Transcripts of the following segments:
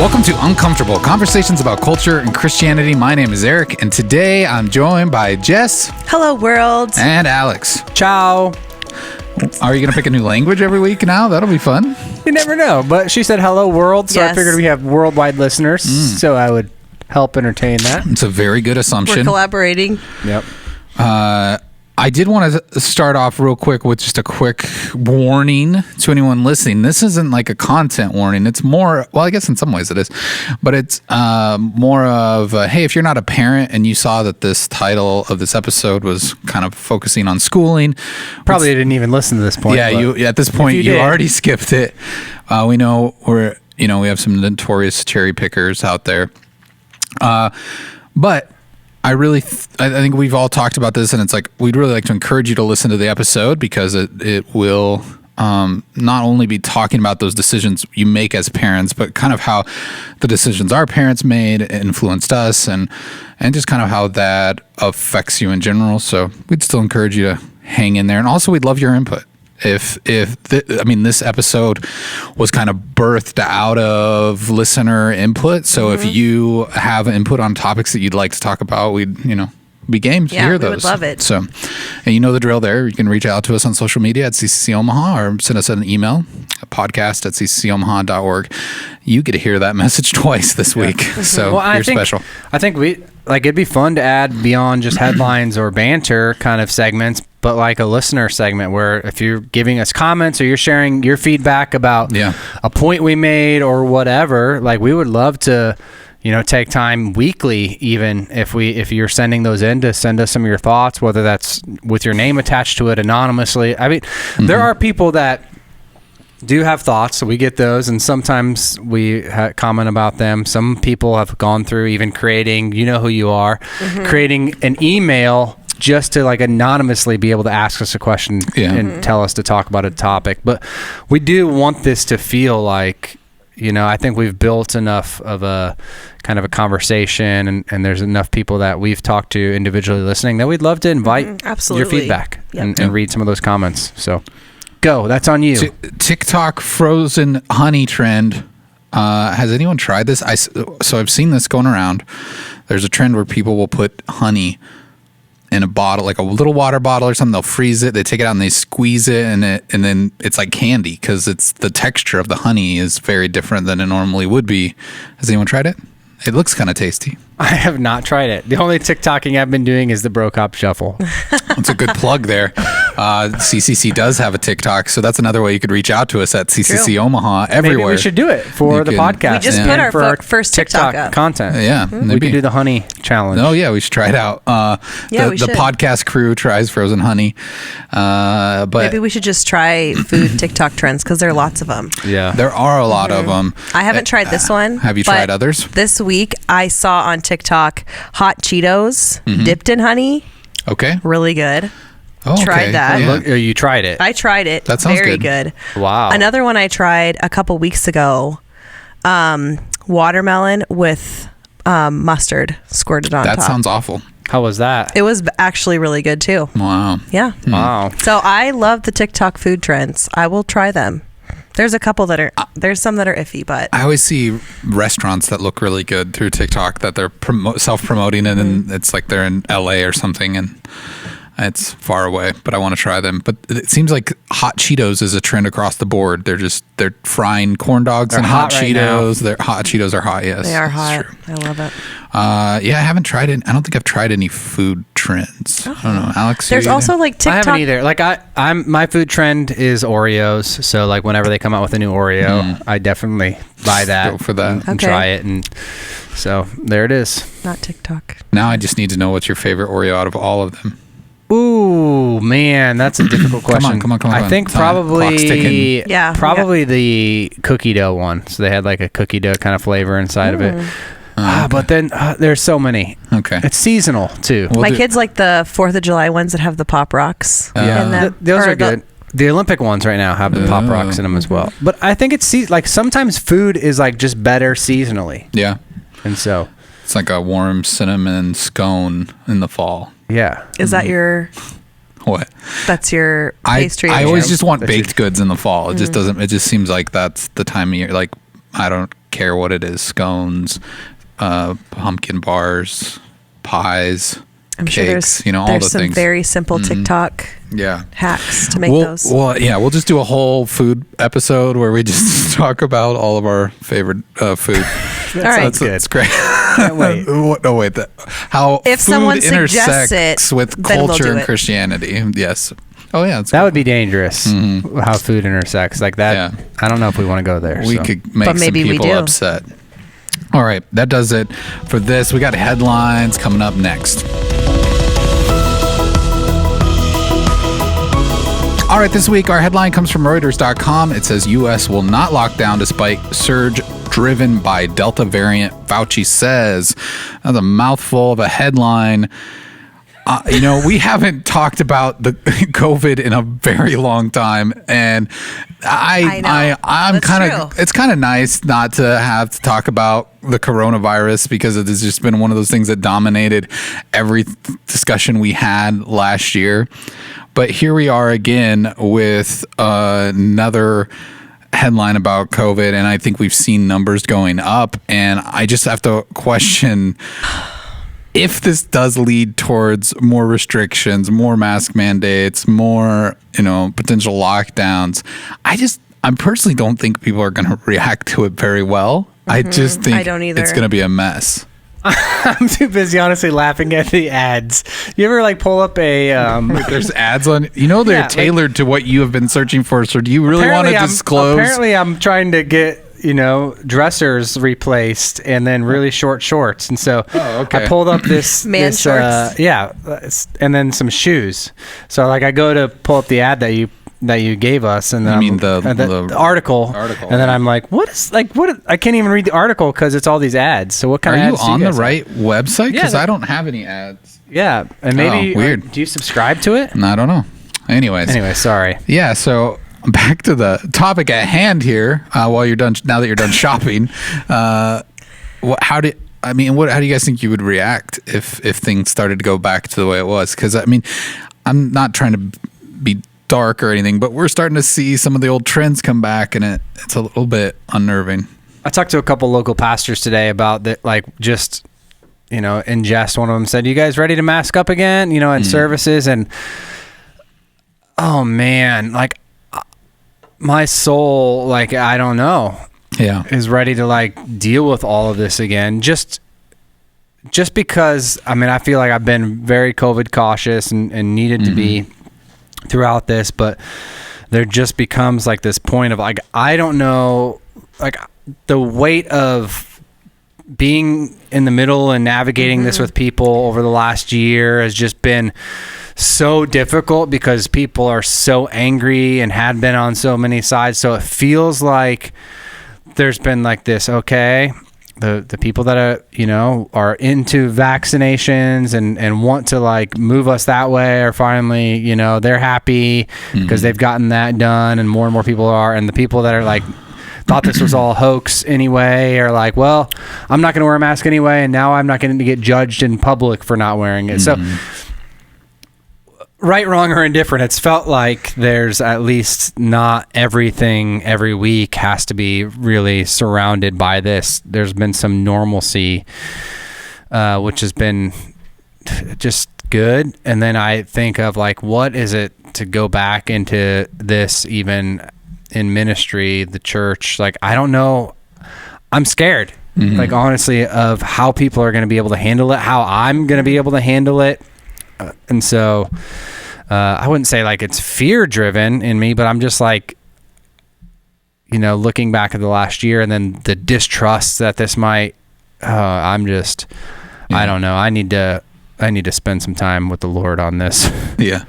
Welcome to Uncomfortable, conversations about culture and Christianity. My name is Eric, and today I'm joined by Jess. Hello, world. And Alex. Ciao. Are you going to pick a new language every week now? That'll be fun. You never know, but she said hello, world, so Yes. I figured we have worldwide listeners, so I would help entertain that. It's a very good assumption. We're collaborating. Yep. I did want to start off real quick with just a quick warning to anyone listening. This isn't like a content warning. It's more, well, I guess in some ways it is, but it's more of, hey, if you're not a parent and you saw that this title of this episode was kind of focusing on schooling. Probably didn't even listen to this point. Yeah, at this point, you already skipped it. We know we have some notorious cherry pickers out there. But I think we've all talked about this, and it's like we'd really like to encourage you to listen to the episode because it will not only be talking about those decisions you make as parents, but kind of how the decisions our parents made influenced us, and just kind of how that affects you in general. So we'd still encourage you to hang in there, and also we'd love your input. This episode was kind of birthed out of listener input. So if you have input on topics that you'd like to talk about, we'd, be game to hear those. We would love it. So, and you know the drill there. You can reach out to us on social media at CCC Omaha or send us an email, podcast@cccomaha.org. You get to hear that message twice this week. So you're special. I think it'd be fun to add beyond just headlines or banter kind of segments, but like a listener segment where if you're giving us comments or you're sharing your feedback about a point we made or whatever, like we would love to, take time weekly, even if you're sending those in, to send us some of your thoughts, whether that's with your name attached to it anonymously. I mean, there are people that do have thoughts, so we get those, and sometimes we comment about them. Some people have gone through even creating, who you are, creating an email just to like anonymously be able to ask us a question and tell us to talk about a topic. But we do want this to feel like, I think we've built enough of a kind of a conversation, and there's enough people that we've talked to individually listening that we'd love to invite your feedback and read some of those comments. So go, that's on you. TikTok frozen honey trend. Has anyone tried this? So I've seen this going around. There's a trend where people will put honey in a bottle, like a little water bottle or something. They'll freeze it, they take it out and they squeeze it, and then it's like candy because it's the texture of the honey is very different than it normally would be. Has anyone tried it? It looks kind of tasty. I have not tried it. The only TikToking I've been doing is the Bro Cop Shuffle. That's a good plug there. CCC does have a TikTok, so that's another way you could reach out to us at CCC Omaha everywhere. Maybe we should do it for the podcast. We just put our first TikTok up. Content. Yeah. We could do the honey challenge. Oh, yeah, we should try it out. The podcast crew tries frozen honey. But maybe we should just try food TikTok trends because there are lots of them. Yeah. There are a lot of them. I haven't tried this one. Have you tried others? This week I saw on TikTok hot Cheetos dipped in honey. Okay. Really good. Oh, okay. Tried that. Yeah. You tried it? I tried it. That sounds very good. Wow. Another one I tried a couple weeks ago, watermelon with mustard squirted on top. That sounds awful. How was that? It was actually really good too. Wow. Yeah. Wow. So I love the TikTok food trends. I will try them. There's a couple there's some that are iffy, but I always see restaurants that look really good through TikTok that they're self-promoting, and then it's like they're in LA or something, and it's far away, but I want to try them. But it seems like hot Cheetos is a trend across the board. They're frying corn dogs and hot Cheetos. Their hot Cheetos are hot. Yes, they are hot. I love it. I haven't tried it. I don't think I've tried any food trends. I don't know, Alex. There's also like TikTok. I haven't either. Like my food trend is Oreos. So like whenever they come out with a new Oreo, I definitely buy that. Go for that. And try it. And so there it is. Not TikTok. Now I just need to know what's your favorite Oreo out of all of them. Ooh, man, that's a difficult question. Come on. I think probably the cookie dough one. So they had like a cookie dough kind of flavor inside of it. Okay. But then there's so many. Okay. It's seasonal too. My kids like the 4th of July ones that have the Pop Rocks. Those are good. The Olympic ones right now have the Pop Rocks in them as well. But I think it's like sometimes food is like just better seasonally. Yeah. And so it's like a warm cinnamon scone in the fall. Yeah. Is that your... What? That's your pastry. I always just want baked goods in the fall. It just doesn't. It just seems like that's the time of year. Like I don't care what it is. Scones, pumpkin bars, pies, I'm cakes, sure there's all the some things. very simple TikTok hacks to make those. Well, yeah, we'll just do a whole food episode where we just talk about all of our favorite food. All right. That's great. Can't wait. No, wait. How If food someone suggests intersects it, with then we'll culture do and it. Christianity. Yes. Oh, yeah. That would be dangerous. How food intersects like that. Yeah. I don't know if we want to go there. We could make some people upset. All right, that does it for this. We got headlines coming up next. All right, this week our headline comes from Reuters.com. It says U.S. will not lock down despite surge driven by Delta variant, Fauci says. That's a mouthful of a headline. We haven't talked about the COVID in a very long time, and I'm kind of. It's kind of nice not to have to talk about the coronavirus because it has just been one of those things that dominated every discussion we had last year. But here we are again with another headline about COVID, and I think we've seen numbers going up, and I just have to question. If this does lead towards more restrictions, more mask mandates, more, potential lockdowns, I personally don't think people are going to react to it very well. I just think I don't either. It's going to be a mess. I'm too busy, honestly, laughing at the ads. You ever pull up a? There's ads on. They're tailored to what you have been searching for. So do you really want to disclose? Apparently, I'm trying to get dressers replaced and then really short shorts, and so I pulled up this shorts. And then some shoes. So I go to pull up the ad that you gave us, and then the article, and then I'm like, what? I can't even read the article because it's all these ads. So what kind of ads are you on do you the right website? Because I don't have any ads. Yeah, and maybe weird. Do you subscribe to it? I don't know. Anyway, sorry. Yeah, so back to the topic at hand here. While you're done, now that you're done shopping, how do you guys think you would react if things started to go back to the way it was? Because I'm not trying to be dark or anything, but we're starting to see some of the old trends come back, and it's a little bit unnerving. I talked to a couple local pastors today about that, in jest. One of them said, "You guys ready to mask up again?" In services, and oh man, my soul, I don't know, is ready to deal with all of this again. Just because, I feel like I've been very COVID cautious and needed to be throughout this, but there just becomes this point of I don't know, the weight of being in the middle and navigating this with people over the last year has just been so difficult because people are so angry and had been on so many sides. So it feels like there's been this, the people that are into vaccinations and want to move us that way are finally, they're happy because they've gotten that done, and more people are. And the people that are thought this was all a hoax anyway are well, I'm not going to wear a mask anyway, and now I'm not going to get judged in public for not wearing it. So right, wrong, or indifferent, it's felt like there's at least not everything every week has to be really surrounded by this. There's been some normalcy, which has been just good. And then I think of what is it to go back into this, even in ministry, the church? I don't know. I'm scared, honestly, of how people are going to be able to handle it, how I'm going to be able to handle it. And so I wouldn't say it's fear driven in me, but I'm just looking back at the last year and then the distrust that this might, I don't know. I need to spend some time with the Lord on this. Yeah.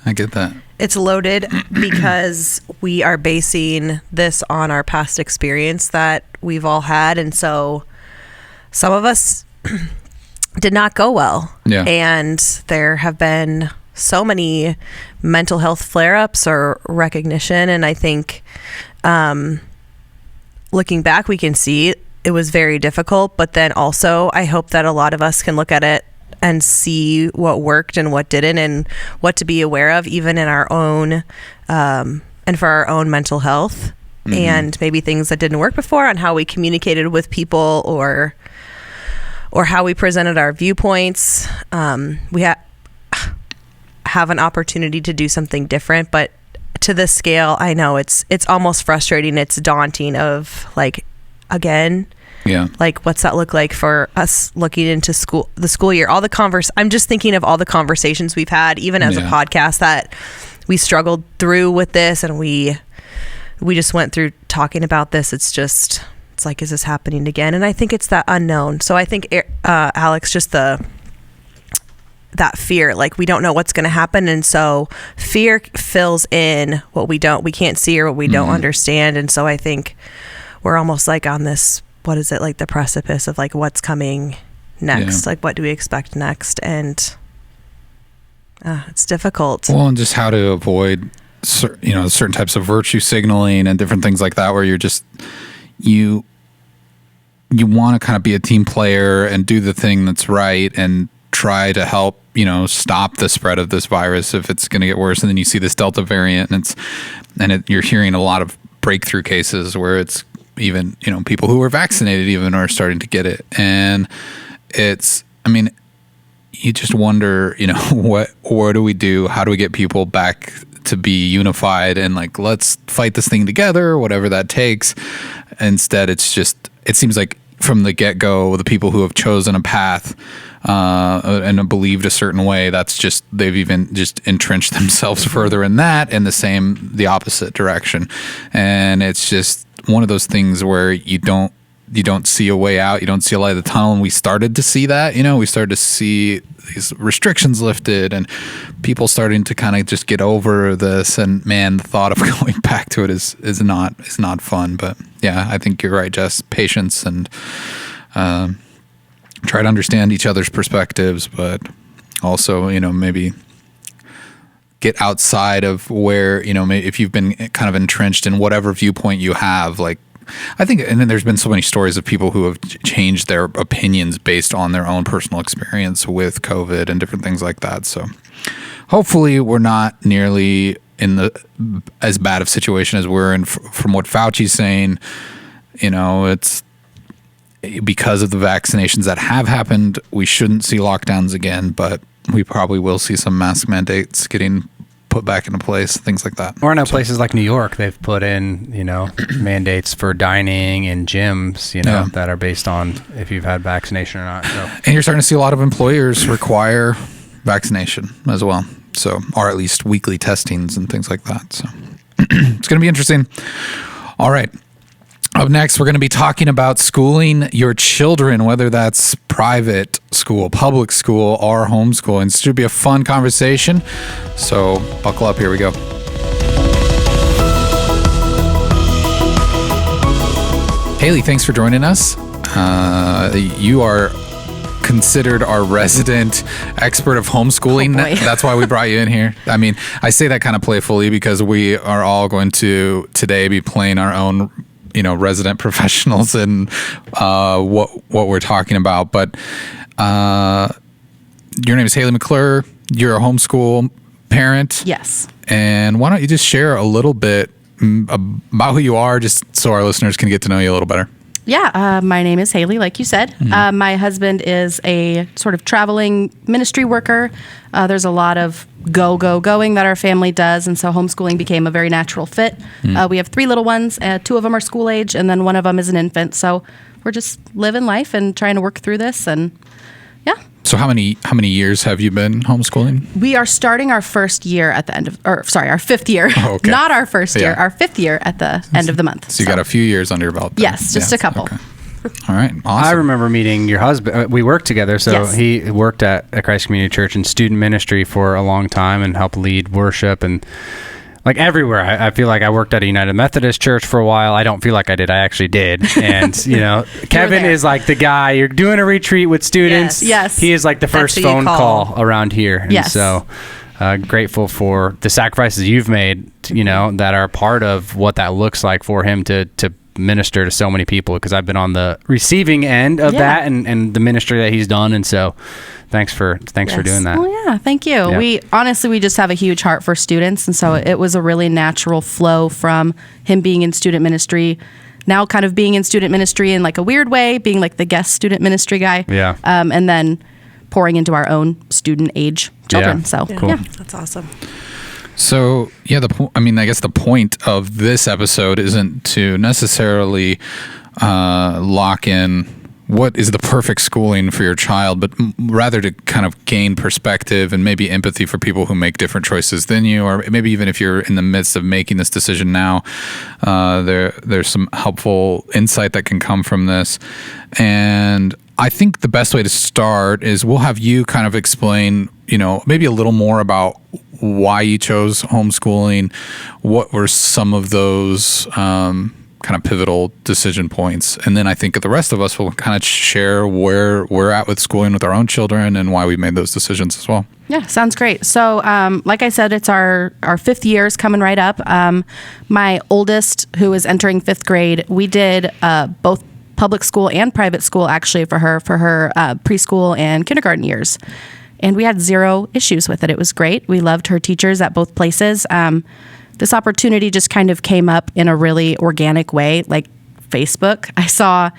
I get that. It's loaded because we are basing this on our past experience that we've all had. And so some of us did not go well. Yeah. And there have been so many mental health flare-ups or recognition. And I think looking back, we can see it was very difficult. But then also, I hope that a lot of us can look at it and see what worked and what didn't, and what to be aware of, even in our own and for our own mental health. and maybe things that didn't work before on how we communicated with people or how we presented our viewpoints. We have an opportunity to do something different, but to this scale, I know it's almost frustrating. It's daunting of like, again, like what's that look like for us looking into the school year, I'm just thinking of all the conversations we've had, even as a podcast, that we struggled through with this, and we just went through talking about this. It's like, is this happening again? And I think it's that unknown. So I think, Alex, just that that fear, like we don't know what's going to happen. And so fear fills in what we can't see or what we don't understand. And so I think we're almost like on this, what is it, like the precipice of like what's coming next? Like what do we expect next? And it's difficult. Well, and just how to avoid, certain types of virtue signaling and different things like that, where you're just, you want to kind of be a team player and do the thing that's right and try to help, stop the spread of this virus if it's going to get worse. And then you see this Delta variant, and you're hearing a lot of breakthrough cases where it's even, people who are vaccinated even are starting to get it. And you just wonder, what do we do? How do we get people back to be unified and like, let's fight this thing together, whatever that takes. Instead, it seems like from the get-go, the people who have chosen a path and believed a certain way, they've even just entrenched themselves further in that, and the opposite direction. And it's just one of those things where you don't see a way out. You don't see a light of the tunnel. And we started to see that, we started to see these restrictions lifted and people starting to kind of just get over this. And man, the thought of going back to it is not fun. But yeah, I think you're right, Jess. Patience and try to understand each other's perspectives, but also, maybe get outside of where, if you've been kind of entrenched in whatever viewpoint you have, like, I think, and then there's been so many stories of people who have changed their opinions based on their own personal experience with COVID and different things like that. So hopefully we're not nearly in as bad of situation as we're in from what Fauci's saying. It's because of the vaccinations that have happened, we shouldn't see lockdowns again, but we probably will see some mask mandates getting put back into place, things like that. Or in places like New York, they've put in, mandates for dining and gyms, that are based on if you've had vaccination or not. So. And you're starting to see a lot of employers require vaccination as well. So, or at least weekly testings and things like that. So it's going to be interesting. All right. Up next, we're going to be talking about schooling your children, whether that's private school, public school, or homeschooling. It should be a fun conversation. So buckle up. Here we go. Hailey, thanks for joining us. You are considered our resident expert of homeschooling. That's why we brought you in here. I mean, I say that kind of playfully because we are all going to today be playing our own resident professionals and what we're talking about. But your name is Hailey McClure. You're a homeschool parent. Yes. And why don't you just share a little bit about who you are, just so our listeners can get to know you a little better. Yeah, my name is Hailey, like you said. Mm-hmm. My husband is a sort of traveling ministry worker. There's a lot of going that our family does, and so homeschooling became a very natural fit. Mm-hmm. We have 3 little ones. 2 of them are school age, and then one of them is an infant. So we're just living life and trying to work through this, and yeah. So how many years have you been homeschooling? We are starting our first year at the end of, our 5th year. Oh, okay. Not our first year, our 5th year at the end of the month. So you got a few years under your belt then. Yes, just a couple. Okay. All right, awesome. I remember meeting your husband. We worked together, so he worked at Christ Community Church in student ministry for a long time and helped lead worship and like everywhere. I feel like I worked at a United Methodist Church for a while. I don't feel like I did. I actually did. And, Kevin is like the guy. You're doing a retreat with students. Yes. He is like the first phone call around here. And so grateful for the sacrifices you've made, that are part of what that looks like for him to minister to so many people, because I've been on the receiving end of that and the ministry that he's done. And so thanks for doing that. Oh yeah, thank you. Yeah. We just have a huge heart for students, and so it was a really natural flow from him being in student ministry, now kind of being in student ministry in like a weird way, being like the guest student ministry guy. Yeah. And then pouring into our own student age children. Yeah. So cool. That's awesome. So yeah, I guess the point of this episode isn't to necessarily lock in what is the perfect schooling for your child, but rather to kind of gain perspective and maybe empathy for people who make different choices than you, or maybe even if you're in the midst of making this decision now, there's some helpful insight that can come from this. And I think the best way to start is we'll have you kind of explain, maybe a little more about why you chose homeschooling. What were some of those kind of pivotal decision points? And then I think the rest of us will kind of share where we're at with schooling with our own children and why we made those decisions as well. Yeah, sounds great. So like I said, it's our 5th year is coming right up. My oldest, who is entering 5th grade, we did both public school and private school actually for her preschool and kindergarten years. And we had 0 issues with it. It was great. We loved her teachers at both places. This opportunity just kind of came up in a really organic way, like Facebook. I saw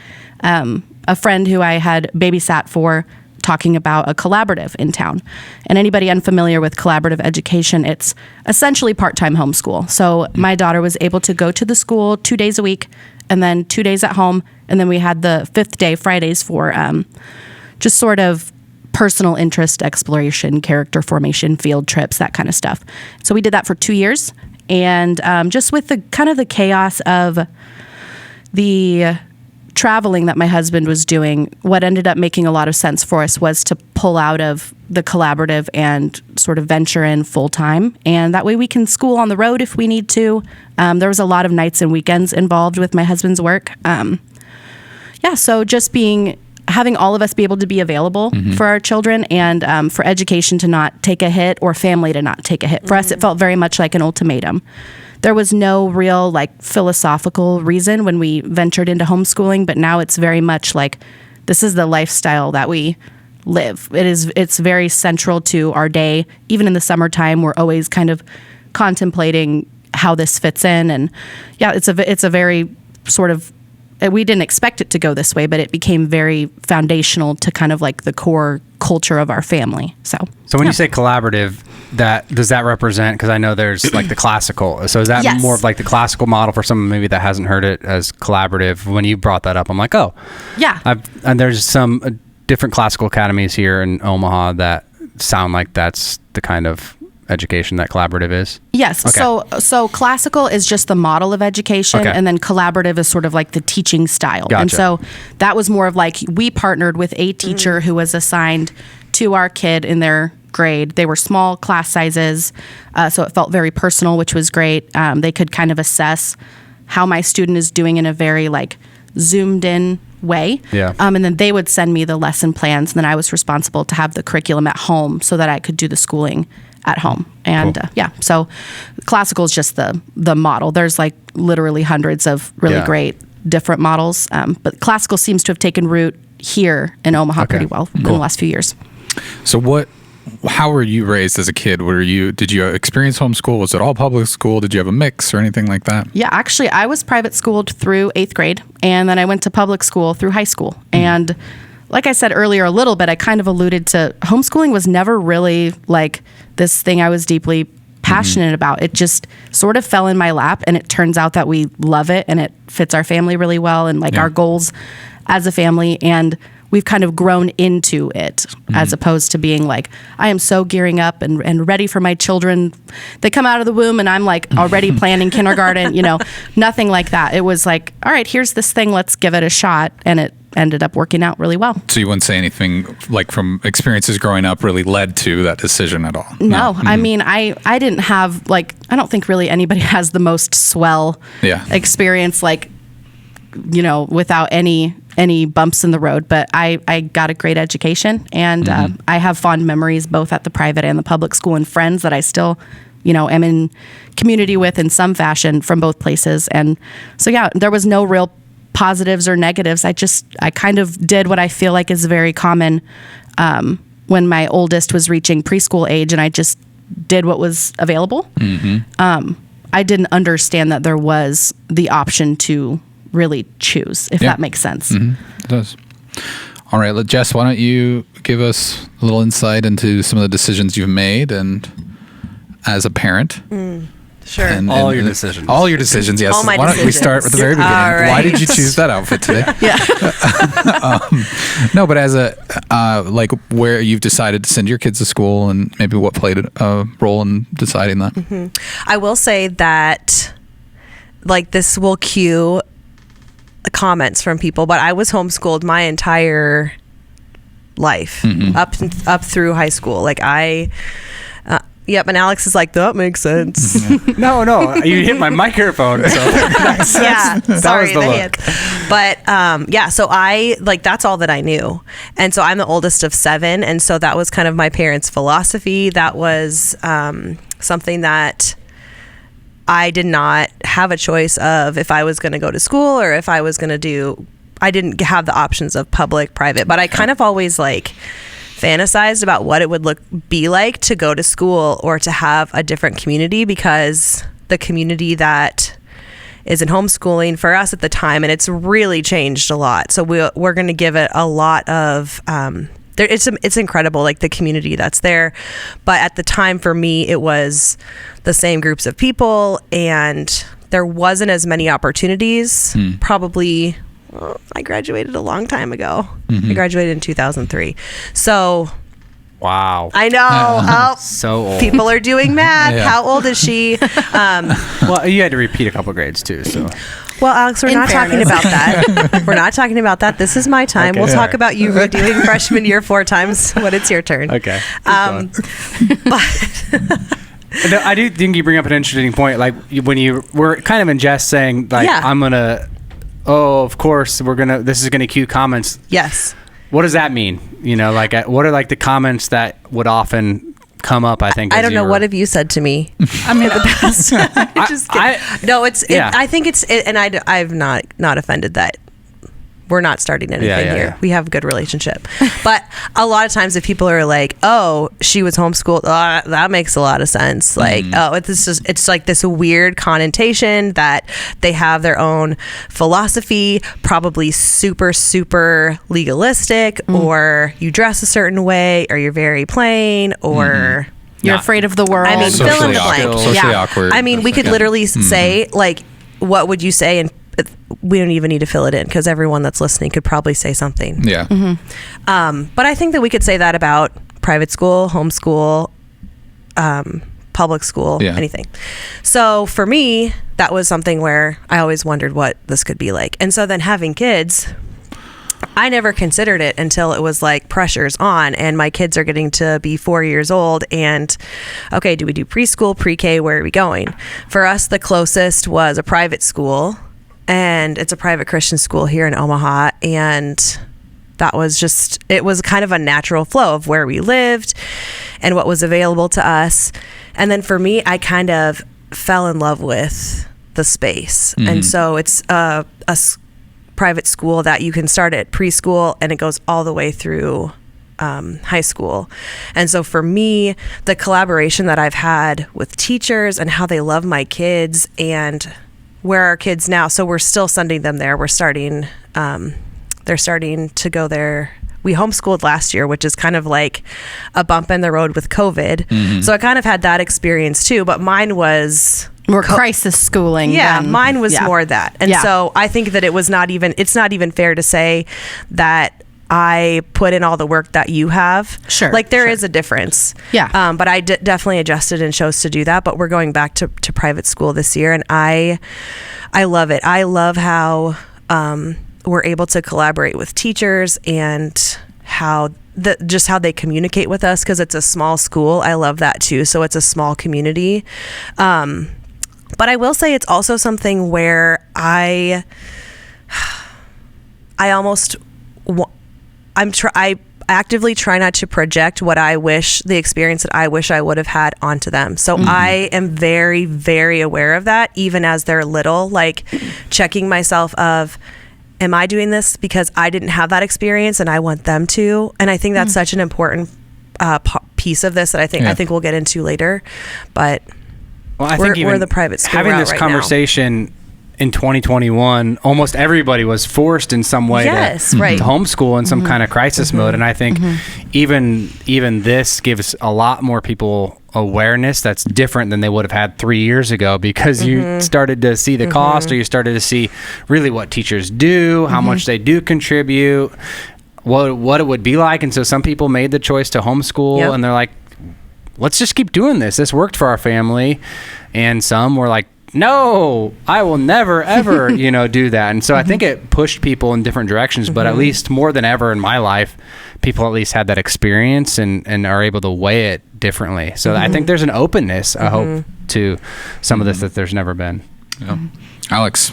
a friend who I had babysat for talking about a collaborative in town. And anybody unfamiliar with collaborative education, it's essentially part-time homeschool. So my daughter was able to go to the school 2 days a week and then 2 days at home. And then we had the 5th day, Fridays, for just sort of personal interest exploration, character formation, field trips, that kind of stuff. So we did that for 2 years. And just with the kind of the chaos of the traveling that my husband was doing, what ended up making a lot of sense for us was to pull out of the collaborative and sort of venture in full time. And that way we can school on the road if we need to. There was a lot of nights and weekends involved with my husband's work. So just having all of us be able to be available for our children and for education to not take a hit or family to not take a hit. For us, it felt very much like an ultimatum. There was no real philosophical reason when we ventured into homeschooling, but now it's very much like this is the lifestyle that we live. It's very central to our day. Even in the summertime, we're always kind of contemplating how this fits in. And it's a very sort of, we didn't expect it to go this way, but it became very foundational to kind of like the core culture of our family. So when you say collaborative, does that represent, because I know there's like the classical, so is that more of like the classical model for someone maybe that hasn't heard it as collaborative? When you brought that up, I'm like, oh, yeah. And there's some different classical academies here in Omaha that sound like that's the kind of education that collaborative is? Yes. Okay. So classical is just the model of education, and then collaborative is sort of like the teaching style. Gotcha. And so that was more of like we partnered with a teacher who was assigned to our kid in their grade. They were small class sizes, so it felt very personal, which was great. They could kind of assess how my student is doing in a very zoomed in way. Yeah. And then they would send me the lesson plans, and then I was responsible to have the curriculum at home so that I could do the schooling at home. And cool. So classical is just the model. There's literally hundreds of really great different models. But classical seems to have taken root here in Omaha pretty well in the last few years. So how were you raised as a kid? Did you experience homeschool? Was it all public school? Did you have a mix or anything like that? Yeah, actually I was private schooled through 8th grade, and then I went to public school through high school. And like I said earlier a little bit, I kind of alluded to homeschooling was never really this thing I was deeply passionate about. It just sort of fell in my lap, and it turns out that we love it and it fits our family really well and our goals as a family. And we've kind of grown into it as opposed to being I am so gearing up and ready for my children. They come out of the womb and I'm already planning kindergarten, nothing like that. It was all right, here's this thing, let's give it a shot. And it ended up working out really well. So you wouldn't say anything from experiences growing up really led to that decision at all? No. I mean, I didn't have I don't think really anybody has the most swell experience without any bumps in the road, but I got a great education, and I have fond memories both at the private and the public school, and friends that I still am in community with in some fashion from both places. And so, yeah, there was no real positives or negatives. I kind of did what I feel like is very common when my oldest was reaching preschool age, and I just did what was available. I didn't understand that there was the option to really choose, if that makes sense. It does. All right, Jess, why don't you give us a little insight into some of the decisions you've made and as a parent? Sure. All your decisions. All your decisions, yes. All my Why don't we decisions. start at the very beginning? All right. Why did you choose that outfit today? No, but as a, where you've decided to send your kids to school and maybe what played a role in deciding that? I will say that, this will cue comments from people, but I was homeschooled my entire life up through high school. Yep, and Alex is like, that makes sense. No, you hit my microphone. So Yeah, sorry, was the look. hand. But so I that's all that I knew, and so I'm the oldest of 7, and so that was kind of my parents' philosophy. That was something that I did not have a choice of if I was going to go to school or if I was going to do. I didn't have the options of public, private, but I kind of always fantasized about what it would be like to go to school or to have a different community, because the community that is in homeschooling for us at the time, and it's really changed a lot. So we're going to give it a lot of it's incredible, the community that's there. But at the time for me, it was the same groups of people, and there wasn't as many opportunities. Probably. I graduated a long time ago. I graduated in 2003. So, wow. I know. So old. People are doing math. Yeah. How old is she? Well, you had to repeat a couple grades too, so. Well, Alex, we're In not talking fairness. about that. We're not talking about that. This is my time. Okay. We'll All talk right. about you redoing freshman year 4 times when it's your turn. Okay. But No, I do think you bring up an interesting point. When you were kind of in jest saying, I'm going to, of course, this is going to cue comments. yes. What does that mean? What are the comments that would often come up, I think? I don't know. What have you said to me? I mean, the past. I think it's, and I've not offended that. We're not starting anything here. Yeah. We have a good relationship. But a lot of times if people are like, oh, she was homeschooled, that makes a lot of sense. It's like this weird connotation that they have their own philosophy, probably super, super legalistic, or you dress a certain way, or you're very plain, or... You're afraid of the world. I mean, fill in the blank. Socially awkward. I mean, we could literally say, what would you say? And we don't even need to fill it in, because everyone that's listening could probably say something. Yeah. But I think that we could say that about private school, homeschool, public school, anything. So for me, that was something where I always wondered what this could be like. And so then having kids, I never considered it until it was pressure's on, and my kids are getting to be 4 years old, and okay, do we do preschool, pre-K, where are we going? For us, the closest was a private school, and it's a private Christian school here in Omaha, and that was it was kind of a natural flow of where we lived and what was available to us. And then for me, I kind of fell in love with the space. And so it's a private school that you can start at preschool and it goes all the way through high school. And so for me, the collaboration that I've had with teachers and how they love my kids, and where are kids now? So we're still sending them there. We're starting, they're starting to go there. We homeschooled last year, which is kind of like a bump in the road with COVID. So I kind of had that experience too, but mine was more crisis schooling. Yeah, mine was more that. And so I think that it's not even fair to say that I put in all the work that you have. Sure. There is a difference. Yeah. But I definitely adjusted and chose to do that. But we're going back to private school this year, and I love it. I love how we're able to collaborate with teachers and how they communicate with us, because it's a small school. I love that too. So it's a small community. But I will say it's also something where I actively try not to project the experience that I wish I would have had onto them. So I am very, very aware of that, even as they're little, like checking myself of, am I doing this because I didn't have that experience and I want them to? And I think that's such an important piece of this that I think we'll get into later. But I think we're the private school having route this right conversation now. In 2021, almost everybody was forced in some way to homeschool in some kind of crisis mode. And I think even this gives a lot more people awareness that's different than they would have had 3 years ago, because you started to see the cost, or you started to see really what teachers do, how much they do contribute, what it would be like. And so some people made the choice to homeschool, and they're like, let's just keep doing this. This worked for our family. And some were like, no, I will never, ever, do that. And so I think it pushed people in different directions, but at least more than ever in my life, people at least had that experience and are able to weigh it differently. So I think there's an openness, I hope, to some of this that there's never been. Yeah. Alex,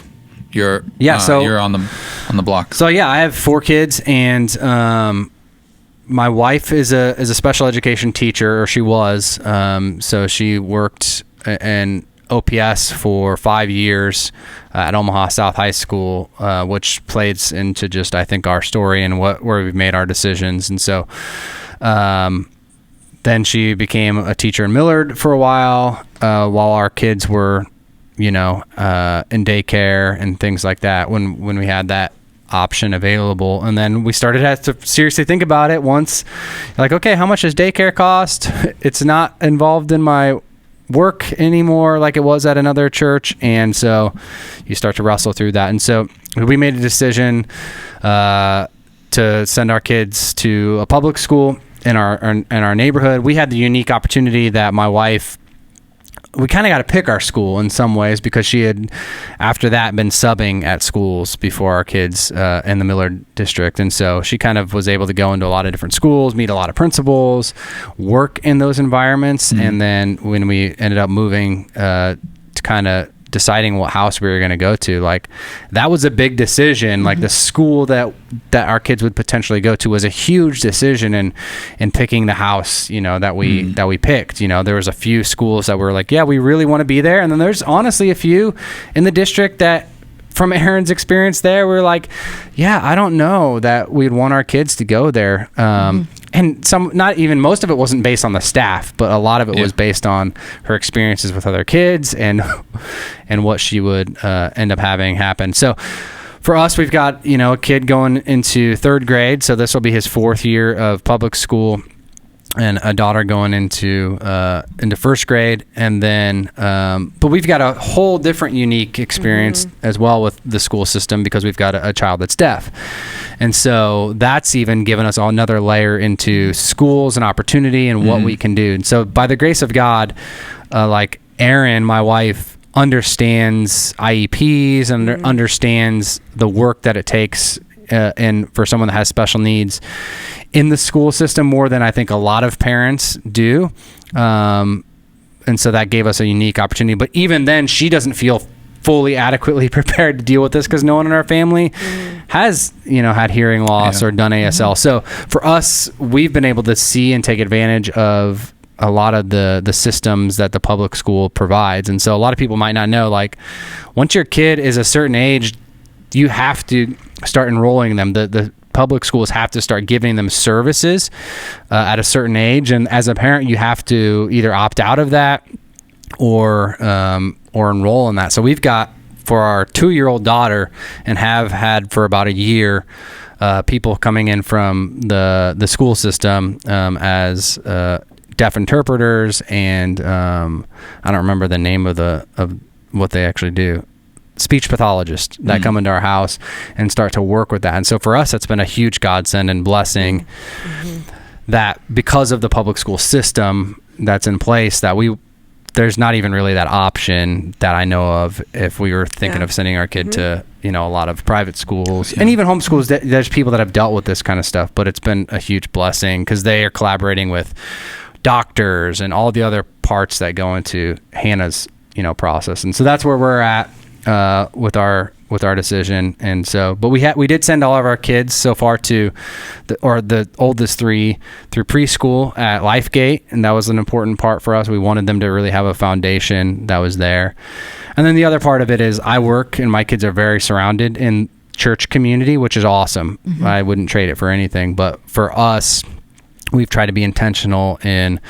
you're on the block. So I have 4 kids, and my wife is a special education teacher, or she was. So she worked in OPS for 5 years at Omaha South High School, which plays into just, I think, our story and where we've made our decisions. And so then she became a teacher in Millard for a while our kids were, in daycare and things like that, when we had that option available. And then we started to seriously think about it once, like, okay, how much does daycare cost? It's not involved in my work anymore like it was at another church. And so you start to wrestle through that. And so we made a decision to send our kids to a public school in our neighborhood. We had the unique opportunity that my wife, we kind of got to pick our school in some ways, because she had, after that, been subbing at schools before our kids in the Millard district. And so she kind of was able to go into a lot of different schools, meet a lot of principals, work in those environments. And then when we ended up moving to kind of deciding what house we were going to go to, like, that was a big decision. Like, the school that our kids would potentially go to was a huge decision in picking the house, that we picked. There was a few schools that were like, yeah, we really want to be there. And then there's honestly a few in the district that, from Aaron's experience there, we're like, yeah, I don't know that we'd want our kids to go there. And most of it wasn't based on the staff, but a lot of it was based on her experiences with other kids and what she would end up having happen. So for us, we've got, a kid going into 3rd grade. So this will be his 4th year of public school, and a daughter going into 1st grade. And then, but we've got a whole different unique experience as well with the school system, because we've got a child that's deaf. And so that's even given us another layer into schools and opportunity and what we can do. And so by the grace of God, like Erin, my wife, understands IEPs and understands the work that it takes and for someone that has special needs in the school system more than I think a lot of parents do. And so that gave us a unique opportunity. But even then, she doesn't feel fully adequately prepared to deal with this, because no one in our family has, had hearing loss or done ASL. So for us, we've been able to see and take advantage of a lot of the systems that the public school provides. And so a lot of people might not know, like, once your kid is a certain age, you have to start enrolling them. The public schools have to start giving them services at a certain age. And as a parent, you have to either opt out of that or enroll in that. So we've got, for our 2-year-old daughter, and have had for about a year, people coming in from the school system as deaf interpreters, and I don't remember the name of what they actually do. Speech pathologists that come into our house and start to work with that. And so for us, that's been a huge godsend and blessing that, because of the public school system that's in place, that there's not even really that option that I know of if we were thinking of sending our kid to, a lot of private schools and even homeschools. There's people that have dealt with this kind of stuff, but it's been a huge blessing because they are collaborating with doctors and all the other parts that go into Hannah's, process. And so that's where we're at with our with our decision. And so, but we did send all of our kids so far to the oldest 3 through preschool at Lifegate. And that was an important part for us. We wanted them to really have a foundation that was there. And then the other part of it is I work and my kids are very surrounded in church community, which is awesome. Mm-hmm. I wouldn't trade it for anything. But for us, we've tried to be intentional in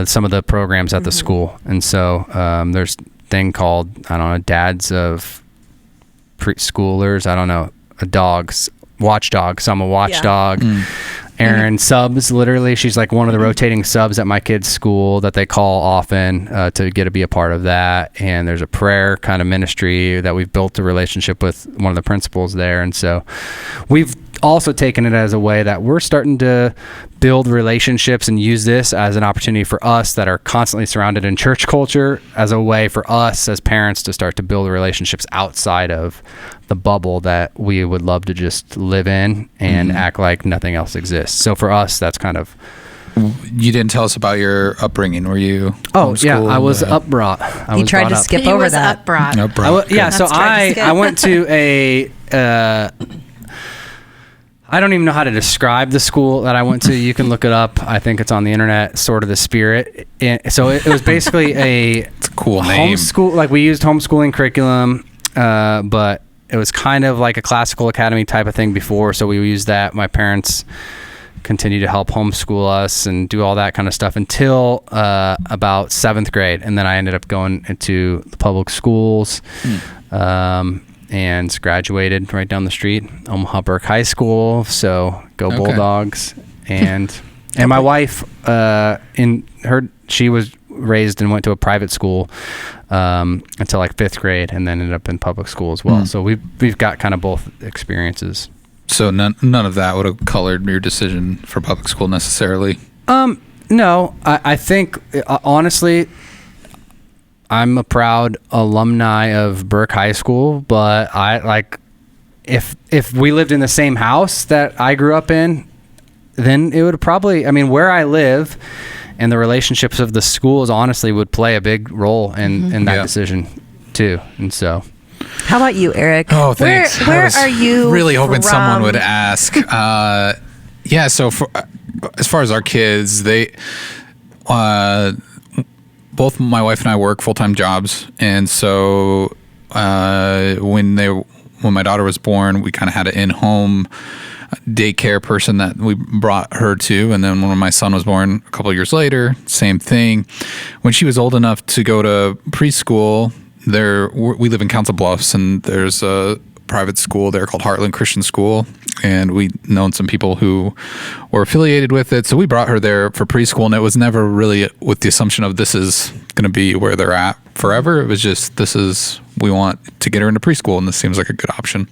some of the programs at the school. And so there's a thing called, I don't know, Dads of Preschoolers. I don't know, a dog's watchdog. So I'm a watchdog. Yeah. Erin subs, literally. She's like one of the rotating subs at my kids' school that they call often to get to be a part of that. And there's a prayer kind of ministry that we've built a relationship with one of the principals there. And so we've also taken it as a way that we're starting to build relationships and use this as an opportunity for us that are constantly surrounded in church culture as a way for us as parents to start to build relationships outside of the bubble that we would love to just live in and act like nothing else exists. So for us, that's kind of... You didn't tell us about your upbringing. Were you yeah, I was upbrought. He tried to skip over that. Yeah, so I went to a... I don't even know how to describe the school that I went to. You can look it up. I think it's on the internet, Sort of the Spirit. So it was basically it's a cool name. Homeschool, like we used homeschooling curriculum, but it was kind of like a classical academy type of thing before. So we used that. My parents continued to help homeschool us and do all that kind of stuff until about 7th grade. And then I ended up going into the public schools. And graduated right down the street, Omaha Burke High School. So go Bulldogs. And my wife, she was raised and went to a private school until like 5th grade, and then ended up in public school as well. So we've got kind of both experiences. So none of that would have colored your decision for public school necessarily. No, I think honestly, I'm a proud alumni of Burke High School, but I like if we lived in the same house that I grew up in, then it would probably, I mean, where I live and the relationships of the schools honestly would play a big role in that decision too. And so, how about you, Eric? Oh, thanks. Where are you? Really hoping someone would ask. Yeah. So as far as our kids, they, both my wife and I work full-time jobs, and so when my daughter was born, we kind of had an in-home daycare person that we brought her to, and then when my son was born a couple of years later, same thing. When she was old enough to go to preschool, we live in Council Bluffs, and there's a private school there called Heartland Christian School, and we'd known some people who were affiliated with it, so we brought her there for preschool, and it was never really with the assumption of this is going to be where they're at forever. It was just, we want to get her into preschool, and this seems like a good option.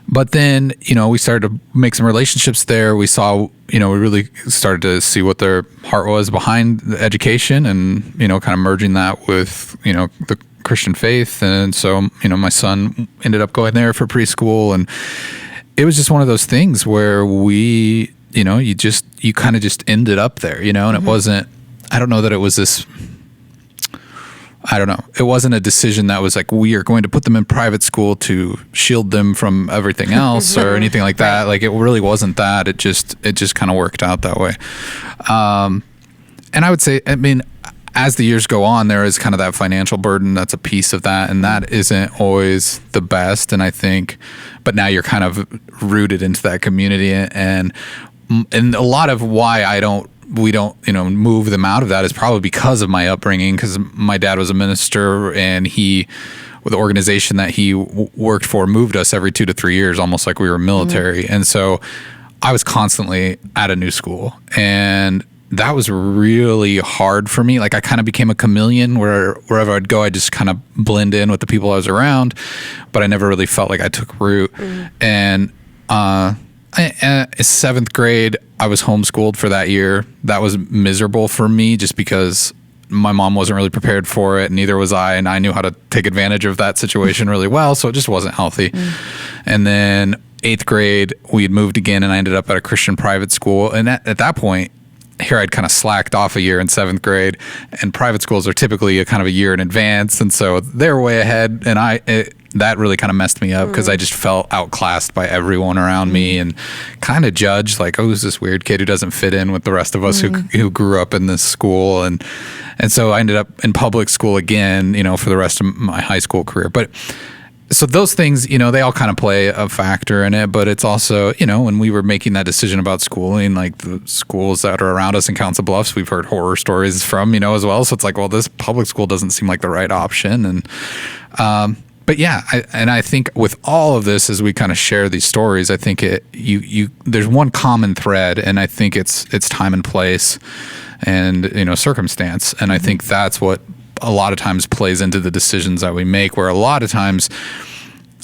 But then, we started to make some relationships there. We saw, we really started to see what their heart was behind the education, and, kind of merging that with, the Christian faith. And so, my son ended up going there for preschool, and it was just one of those things where we, you kind of just ended up there, and it wasn't, I don't know that it was this, I don't know. It wasn't a decision that was like, we are going to put them in private school to shield them from everything else or anything like that. Right. Like, it really wasn't that. It just kind of worked out that way. And I would say, as the years go on, there is kind of that financial burden. That's a piece of that. And that isn't always the best. And I think, but now you're kind of rooted into that community, and a lot of why we don't move them out of that is probably because of my upbringing, because my dad was a minister, and the organization that he worked for moved us every 2 to 3 years, almost like we were military. And so I was constantly at a new school, and that was really hard for me. Like, I kind of became a chameleon where wherever I'd go, I just kind of blend in with the people I was around, but I never really felt like I took root. And 7th grade, I was homeschooled for that year. That was miserable for me just because my mom wasn't really prepared for it, and neither was I, and I knew how to take advantage of that situation really well, so it just wasn't healthy. And then 8th grade, we had moved again, and I ended up at a Christian private school, and at that point, here I'd kind of slacked off a year in 7th grade, and private schools are typically a kind of a year in advance. And so they're way ahead. And that really kind of messed me up because I just felt outclassed by everyone around me and kind of judged like, oh, who's this weird kid who doesn't fit in with the rest of us who grew up in this school. And so I ended up in public school again, for the rest of my high school career. But so those things, they all kind of play a factor in it, but it's also, when we were making that decision about schooling, like the schools that are around us in Council Bluffs, we've heard horror stories from, as well. So it's like, well, this public school doesn't seem like the right option. And, but yeah, I think with all of this, as we kind of share these stories, I think there's one common thread, and I think it's time and place and, circumstance. And I think that's what a lot of times plays into the decisions that we make, where a lot of times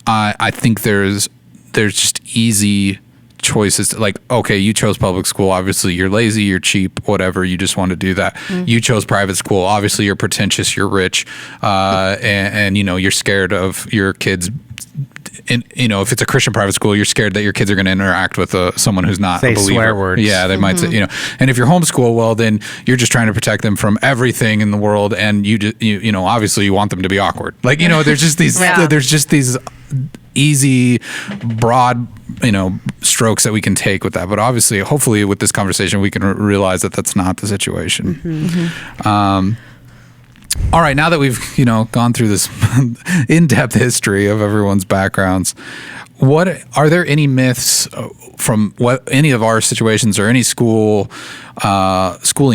I think there's just easy choices, like, okay, you chose public school, obviously you're lazy, you're cheap, whatever, you just want to do that. You chose private school, obviously you're pretentious, you're rich, and you're scared of your kids. And if it's a Christian private school, you're scared that your kids are going to interact with someone who's not a believer. Swear words. Yeah, they might say, and if you're homeschool, well, then you're just trying to protect them from everything in the world, and obviously you want them to be awkward. Like, there's just these there's just these easy, broad, strokes that we can take with that. But obviously, hopefully with this conversation, we can realize that that's not the situation. All right, now that we've, gone through this in-depth history of everyone's backgrounds, are there any myths from any of our situations or any schooling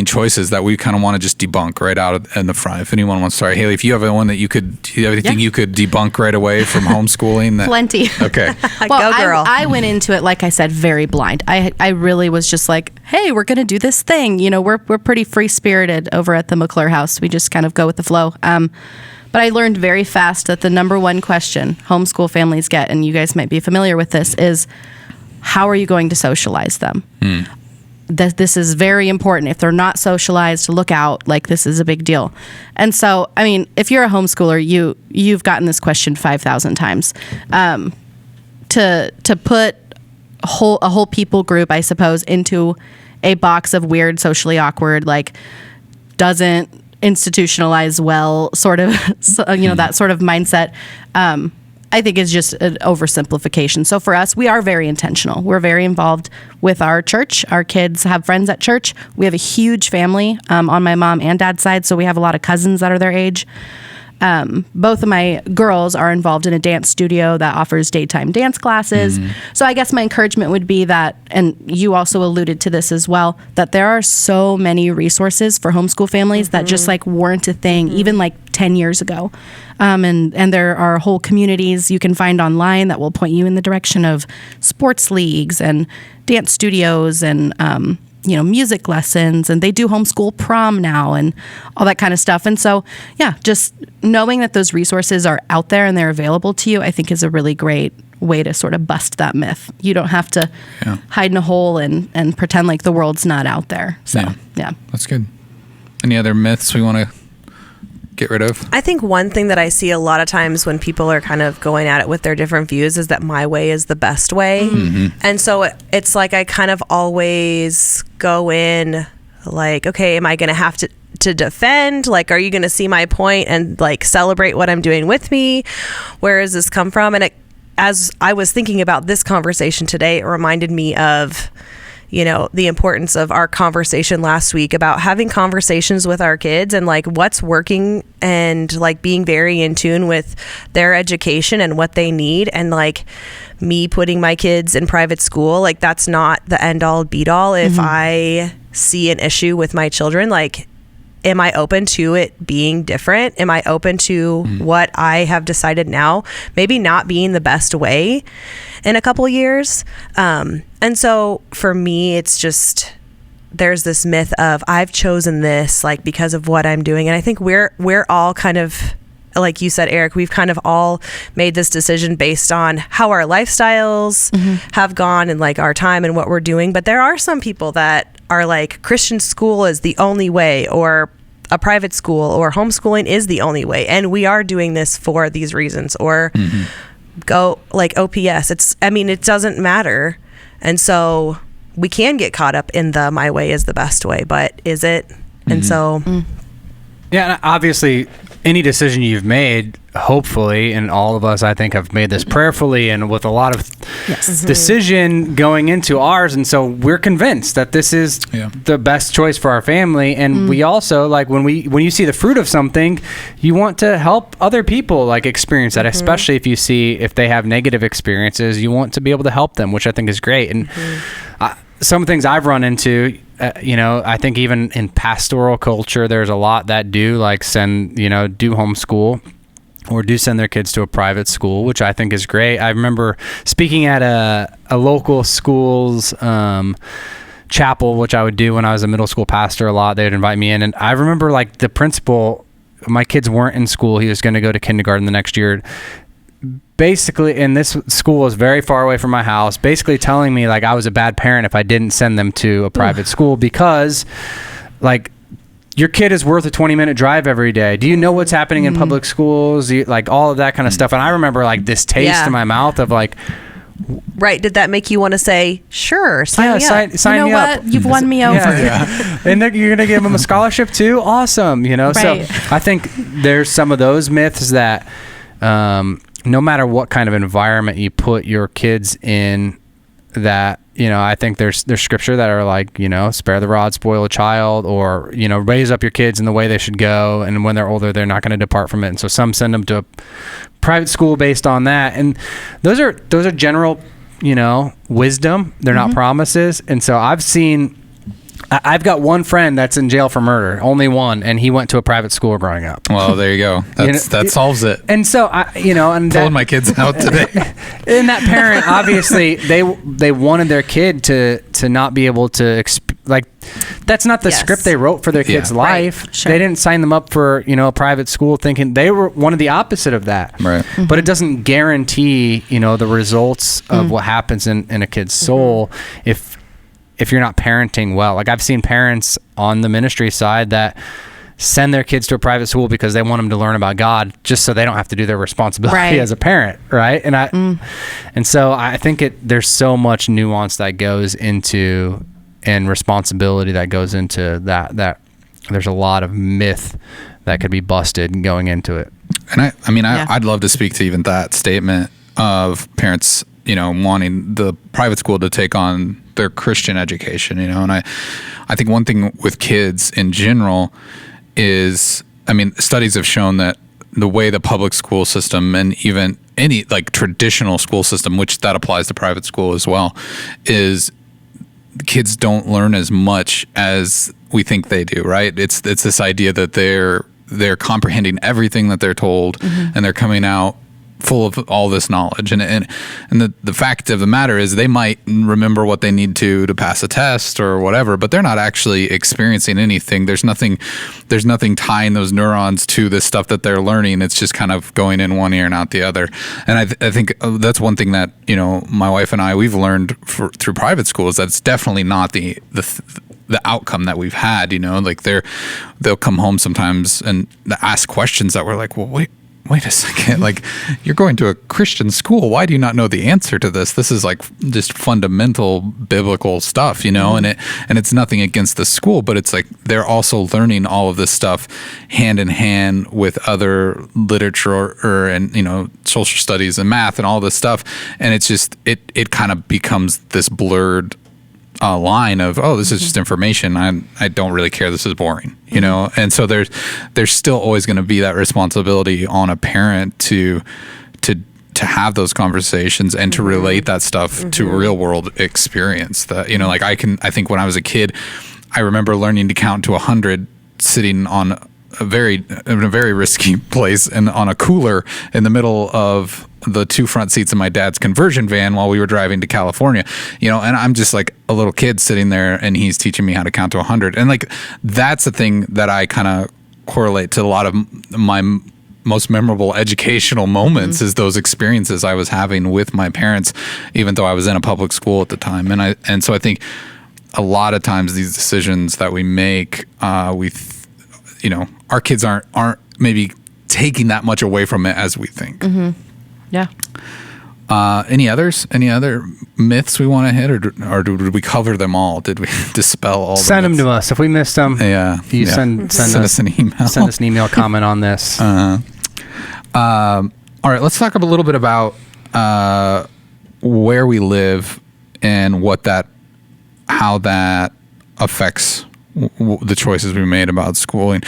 choices that we kind of want to just debunk right out in the front? If anyone wants to start, Hailey, if you have one that you could debunk right away from homeschooling? Plenty. Okay. Go girl. I went into it, like I said, very blind. I really was just like, hey, we're going to do this thing. We're pretty free-spirited over at the McClure house. We just kind of go with the flow. But I learned very fast that the number one question homeschool families get, and you guys might be familiar with this, is how are you going to socialize them? This is very important. If they're not socialized, look out. Like, this is a big deal. And so, I mean, if you're a homeschooler, you've gotten this question 5,000 times. To put a whole people group, I suppose, into a box of weird, socially awkward, like, doesn't institutionalize well, sort of, that sort of mindset, I think is just an oversimplification. So for us, we are very intentional. We're very involved with our church. Our kids have friends at church. We have a huge family on my mom and dad's side, so we have a lot of cousins that are their age. Both of my girls are involved in a dance studio that offers daytime dance classes. So I guess my encouragement would be that, and you also alluded to this as well, that there are so many resources for homeschool families that just like weren't a thing even like 10 years ago. And there are whole communities you can find online that will point you in the direction of sports leagues and dance studios and, music lessons, and they do homeschool prom now and all that kind of stuff. And so, yeah, just knowing that those resources are out there and they're available to you, I think is a really great way to sort of bust that myth. You don't have to hide in a hole and pretend like the world's not out there. So, yeah. That's good. Any other myths we want to get rid of? I think one thing that I see a lot of times when people are kind of going at it with their different views is that my way is the best way. And so it's like I kind of always go in like, okay, am I going to have to defend? Like, are you going to see my point and like celebrate what I'm doing with me? Where does this come from? And as I was thinking about this conversation today, it reminded me of the importance of our conversation last week about having conversations with our kids and like what's working and like being very in tune with their education and what they need. And like me putting my kids in private school, like that's not the end all be all. If I see an issue with my children, like, am I open to it being different? Am I open to what I have decided now, maybe not being the best way in a couple years? And so for me, it's just, there's this myth of I've chosen this like because of what I'm doing. And I think we're all kind of, like you said, Eric, we've kind of all made this decision based on how our lifestyles have gone and like our time and what we're doing. But there are some people that are like Christian school is the only way, or a private school or homeschooling is the only way. And we are doing this for these reasons, or go like OPS. It doesn't matter. And so we can get caught up in the my way is the best way, but is it? And so yeah, obviously any decision you've made, hopefully, and all of us, I think, have made this prayerfully and with a lot of decision going into ours. And so we're convinced that this is the best choice for our family. And we also, like, when you see the fruit of something, you want to help other people, like, experience that, especially if they have negative experiences, you want to be able to help them, which I think is great. And some things I've run into, I think even in pastoral culture, there's a lot that do do homeschool or do send their kids to a private school, which I think is great. I remember speaking at a local school's chapel, which I would do when I was a middle school pastor a lot. They would invite me in. And I remember, like, the principal, my kids weren't in school. He was going to go to kindergarten the next year. Basically, and this school was very far away from my house, basically telling me, like, I was a bad parent if I didn't send them to a private school because, like, your kid is worth a 20-minute drive every day. Do you know what's happening in public schools? Like, all of that kind of stuff. And I remember, like, this taste in my mouth of, like... Right. Did that make you want to say, sure, sign me up? Sign me up. What? You've won me over. And you're going to give them a scholarship too? Awesome. Right. So I think there's some of those myths that... no matter what kind of environment you put your kids in, that, I think there's scripture that are like, spare the rod, spoil a child, or, raise up your kids in the way they should go. And when they're older, they're not going to depart from it. And so some send them to a private school based on that. And those are general, wisdom. They're not promises. And so I've got one friend that's in jail for murder, only one, and he went to a private school growing up. Well, there you go. That solves it. And so pulling my kids out today. And that parent, obviously, they wanted their kid to not be able to that's not the script they wrote for their kid's life. Right. Sure. They didn't sign them up for a private school thinking they were one of the opposite of that. Right. But it doesn't guarantee the results of what happens in a kid's soul if you're not parenting well. Like, I've seen parents on the ministry side that send their kids to a private school because they want them to learn about God, just so they don't have to do their responsibility as a parent, right? And and so I think there's so much nuance that goes into, and responsibility that goes into that there's a lot of myth that could be busted going into it. And I'd love to speak to even that statement of parents, wanting the private school to take on their Christian education, and I think one thing with kids in general is, studies have shown that the way the public school system, and even any like traditional school system, which that applies to private school as well, is kids don't learn as much as we think they do, right? It's this idea that they're comprehending everything that they're told, and they're coming out full of all this knowledge, and the fact of the matter is they might remember what they need to pass a test or whatever, but they're not actually experiencing anything. There's nothing tying those neurons to the stuff that they're learning. It's just kind of going in one ear and out the other. And I think that's one thing that my wife and I, we've learned through private schools, that it's definitely not the outcome that we've had. Like they'll come home sometimes and ask questions that we're like, well, wait a second, like, you're going to a Christian school. Why do you not know the answer to this? This is like just fundamental biblical stuff, and it's nothing against the school, but it's like they're also learning all of this stuff hand in hand with other literature and social studies and math and all this stuff, and it's just it kind of becomes this blurred line of, this is just information. I don't really care. This is boring, And so there's still always going to be that responsibility on a parent to have those conversations and to relate that stuff to real world experience. That I think when I was a kid, I remember learning to count to 100 sitting on a very risky place and on a cooler in the middle of the two front seats of my dad's conversion van while we were driving to California, and I'm just like a little kid sitting there, and he's teaching me how to count to 100. And like, that's the thing that I kind of correlate to a lot of my most memorable educational moments is those experiences I was having with my parents, even though I was in a public school at the time. And so I think a lot of times these decisions that we make, our kids aren't maybe taking that much away from it as we think. Yeah. Any others? Any other myths we want to hit, or did we cover them all? Did we dispel all? Send them to us if we missed them. Yeah, you send us an email. Send us an email comment on this. All right, let's talk a little bit about where we live and how that affects the choices we made about schooling.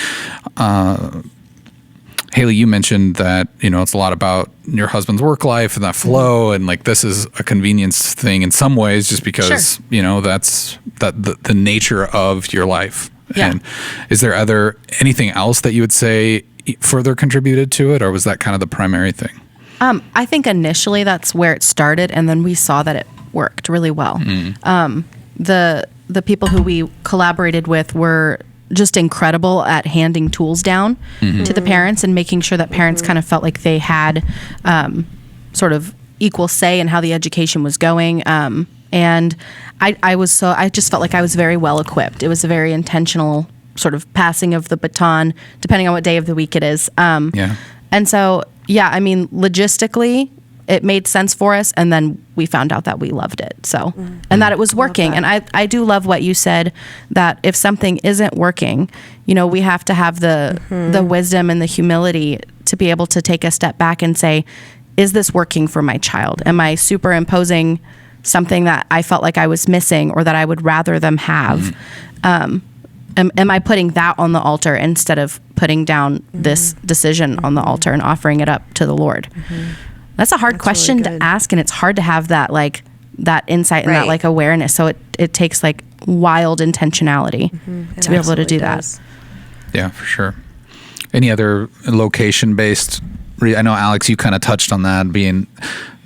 Hailey, you mentioned that, it's a lot about your husband's work life and that flow, and like this is a convenience thing in some ways, just because, that's the nature of your life. Yeah. And is there anything else that you would say further contributed to it, or was that kind of the primary thing? I think initially that's where it started, and then we saw that it worked really well. The people who we collaborated with were just incredible at handing tools down to the parents and making sure that parents kind of felt like they had sort of equal say in how the education was going. And I just felt like I was very well equipped. It was a very intentional sort of passing of the baton, depending on what day of the week it is. And so, logistically, it made sense for us, and then we found out that we loved it. So, and that it was working. And I do love what you said, that if something isn't working, we have to have the wisdom and the humility to be able to take a step back and say, is this working for my child? Am I superimposing something that I felt like I was missing or that I would rather them have? Am I putting that on the altar instead of putting down this decision on the altar and offering it up to the Lord? That's a hard question to ask, and it's hard to have that that insight and that awareness. So it takes wild intentionality to be able to do that. Yeah, for sure. Any other location-based? I know, Alex, you kind of touched on that, being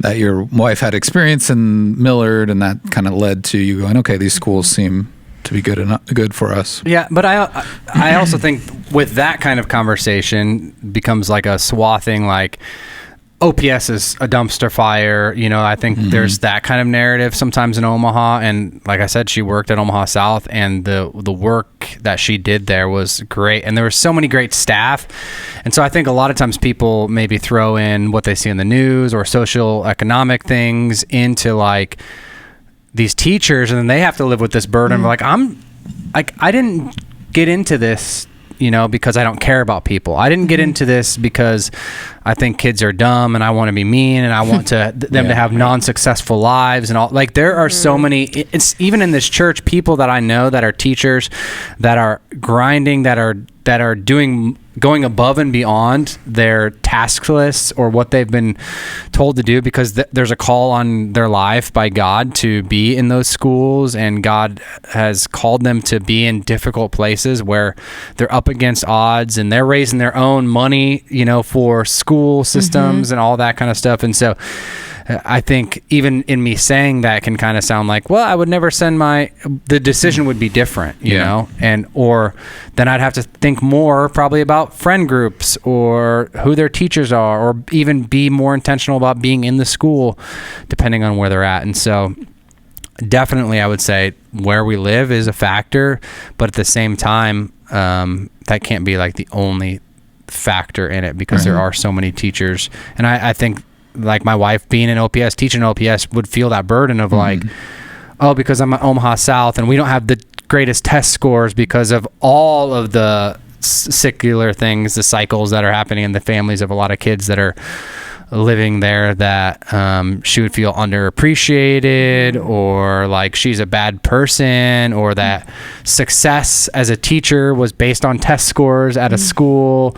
that your wife had experience in Millard, and that kind of led to you going, okay, these schools seem to be good for us. Yeah, but I also think with that kind of conversation becomes like a swathing, OPS is a dumpster fire. I think there's that kind of narrative sometimes in Omaha. And like I said, she worked at Omaha South, and the work that she did there was great. And there were so many great staff. And so I think a lot of times people maybe throw in what they see in the news or social economic things into these teachers, and then they have to live with this burden. I didn't get into this because I don't care about people. I didn't get into this because I think kids are dumb and I want to be mean and I want them to have non-successful lives and all. There are so many, it's even in this church, people that I know that are teachers, that are grinding, that are going above and beyond their task lists or what they've been told to do, because there's a call on their life by God to be in those schools, and God has called them to be in difficult places where they're up against odds, and they're raising their own money, for school systems and all that kind of stuff. And so I think even in me saying that can kind of sound like, well, I would never send the decision would be different, you know, or then I'd have to think more probably about friend groups or who their teachers are, or even be more intentional about being in the school depending on where they're at. And so definitely I would say where we live is a factor, but at the same time, that can't be the only factor in it, because there are so many teachers. And I think my wife being in OPS, teaching OPS, would feel that burden of because I'm at Omaha South and we don't have the greatest test scores because of all of the secular things, the cycles that are happening in the families of a lot of kids that are living there, that she would feel underappreciated, or she's a bad person, or that success as a teacher was based on test scores at a school.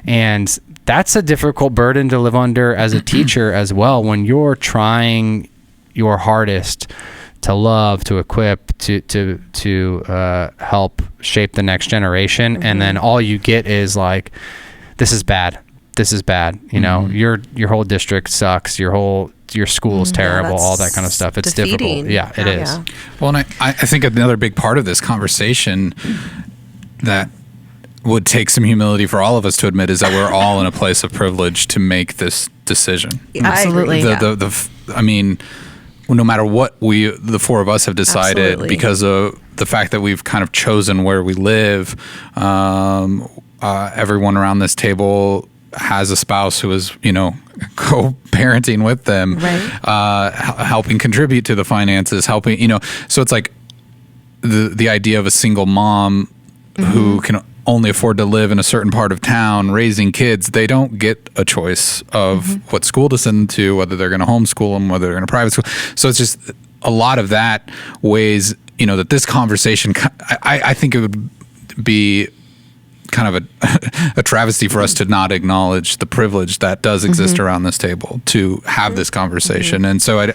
And that's a difficult burden to live under as a teacher as well, when you're trying your hardest to love, to equip, to help shape the next generation, and then all you get is this is bad. This is bad. Your whole district sucks. Your school is terrible. All that kind of stuff. It's defeating. difficult. Yeah, it is. Well, and I think another big part of this conversation that would take some humility for all of us to admit is that we're all in a place of privilege to make this decision. Absolutely. I mean, no matter what the four of us have decided, because of the fact that we've kind of chosen where we live, everyone around this table has a spouse who is, co-parenting with them, helping contribute to the finances, helping, so it's like the idea of a single mom who can only afford to live in a certain part of town raising kids. They don't get a choice of what school to send them to, whether they're going to homeschool them, whether they're going to private school. So it's just a lot of that ways, that this conversation, I think it would be kind of a travesty for us to not acknowledge the privilege that does exist around this table to have this conversation. And so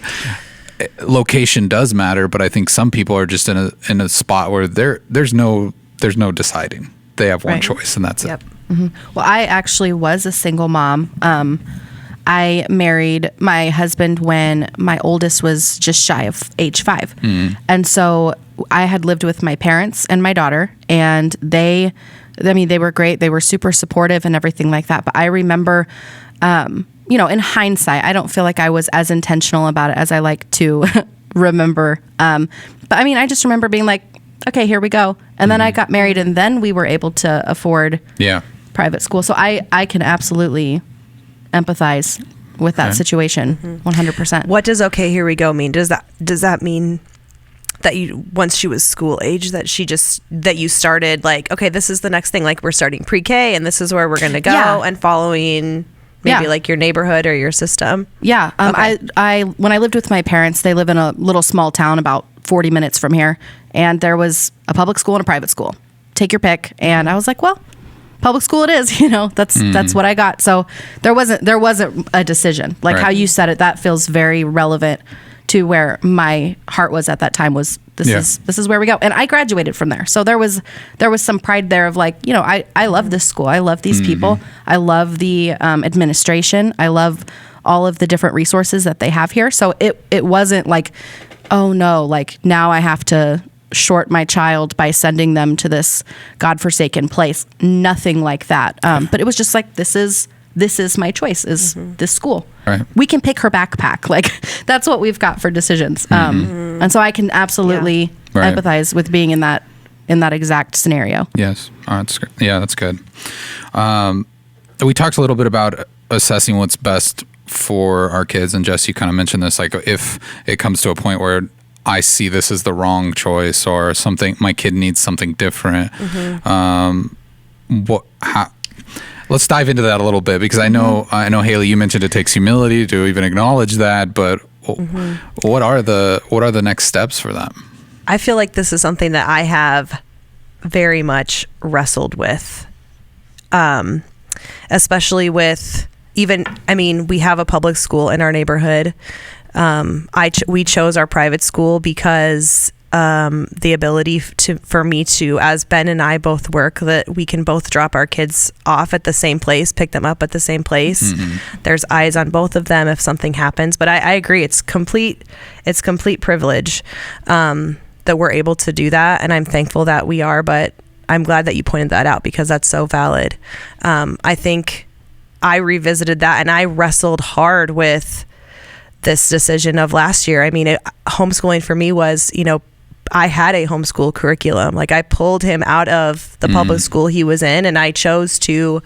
location does matter, but I think some people are just in a spot where there's no deciding. They have one choice, and that's it. Well, I actually was a single mom. I married my husband when my oldest was just shy of age 5. And so I had lived with my parents and my daughter, and they were great. They were super supportive and everything like that. But I remember, in hindsight, I don't feel like I was as intentional about it as I like to remember. But I just remember being like, okay, here we go. And then I got married, and then we were able to afford private school. So I can absolutely empathize with that situation 100%. What does okay, here we go mean? Does that mean that you, once she was school age, that you started like, okay, this is the next thing, like we're starting pre-K and this is where we're going to go and following maybe like your neighborhood or your system? Yeah. Okay. I when I lived with my parents, they live in a little small town about 40 minutes from here, and there was a public school and a private school. Take your pick. And I was like, well, public school it is, that's what I got. So there wasn't a decision. Like how you said it, that feels very relevant to where my heart was at that time. Was this is where we go. And I graduated from there. So there was some pride there of like, I love this school. I love these people. I love the administration. I love all of the different resources that they have here. So it wasn't like, oh no, like now I have to short my child by sending them to this godforsaken place. Nothing like that. But it was just like, this is my choice, is this school. Right. We can pick her backpack. Like that's what we've got for decisions. And so I can absolutely empathize with being in that exact scenario. Yes. That's good. Yeah, that's good. We talked a little bit about assessing what's best for our kids, and Jess, you kind of mentioned this, like if it comes to a point where I see this as the wrong choice or something, my kid needs something different. Let's dive into that a little bit, because I know Hailey, you mentioned it takes humility to even acknowledge that, but what are the next steps for that? I feel like this is something that I have very much wrestled with, especially with we have a public school in our neighborhood. We chose our private school because the ability for me to, as Ben and I both work, that we can both drop our kids off at the same place, pick them up at the same place. There's eyes on both of them if something happens. But I agree, it's complete privilege that we're able to do that, and I'm thankful that we are. But I'm glad that you pointed that out, because that's so valid. I think I revisited that, and I wrestled hard with this decision of last year. Homeschooling for me was, I had a homeschool curriculum. Like I pulled him out of the public school he was in, and I chose to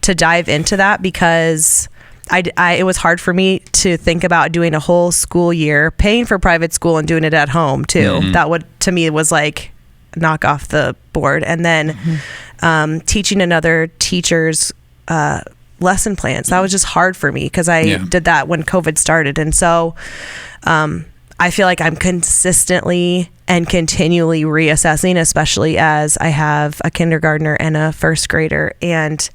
dive into that because it was hard for me to think about doing a whole school year, paying for private school and doing it at home too. That to me was like knock off the board. And then teaching another teacher's lesson plans. That was just hard for me because I did that when COVID started. And so I feel like I'm consistently and continually reassessing, especially as I have a kindergartner and a first grader. And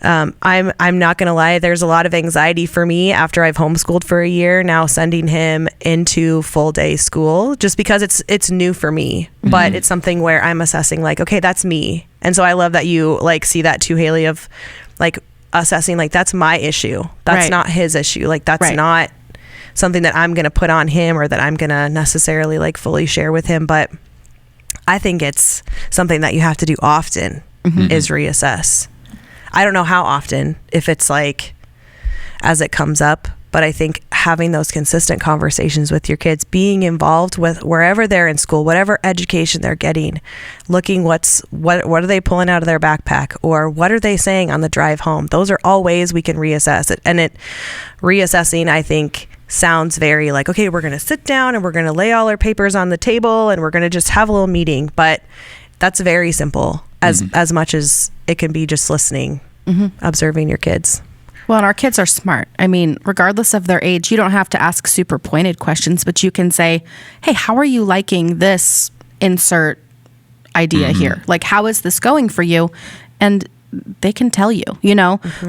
I'm not going to lie, there's a lot of anxiety for me after I've homeschooled for a year now, sending him into full day school, just because it's new for me, but it's something where I'm assessing like, okay, that's me. And so I love that you like see that too, Hailey, of like assessing like that's my issue. That's not his issue. Like that's not something that I'm going to put on him or that I'm going to necessarily like fully share with him. But I think it's something that you have to do often is reassess. I don't know how often, if it's like as it comes up, but I think having those consistent conversations with your kids, being involved with wherever they're in school, whatever education they're getting, looking what are they pulling out of their backpack, or what are they saying on the drive home. Those are all ways we can reassess it. And reassessing, I think, sounds very like, okay, we're going to sit down and we're going to lay all our papers on the table and we're going to just have a little meeting. But that's very simple as much as it can be just listening, observing your kids. Well, and our kids are smart. I mean, regardless of their age, you don't have to ask super pointed questions, but you can say, hey, how are you liking this insert idea here? Like, how is this going for you? And they can tell you,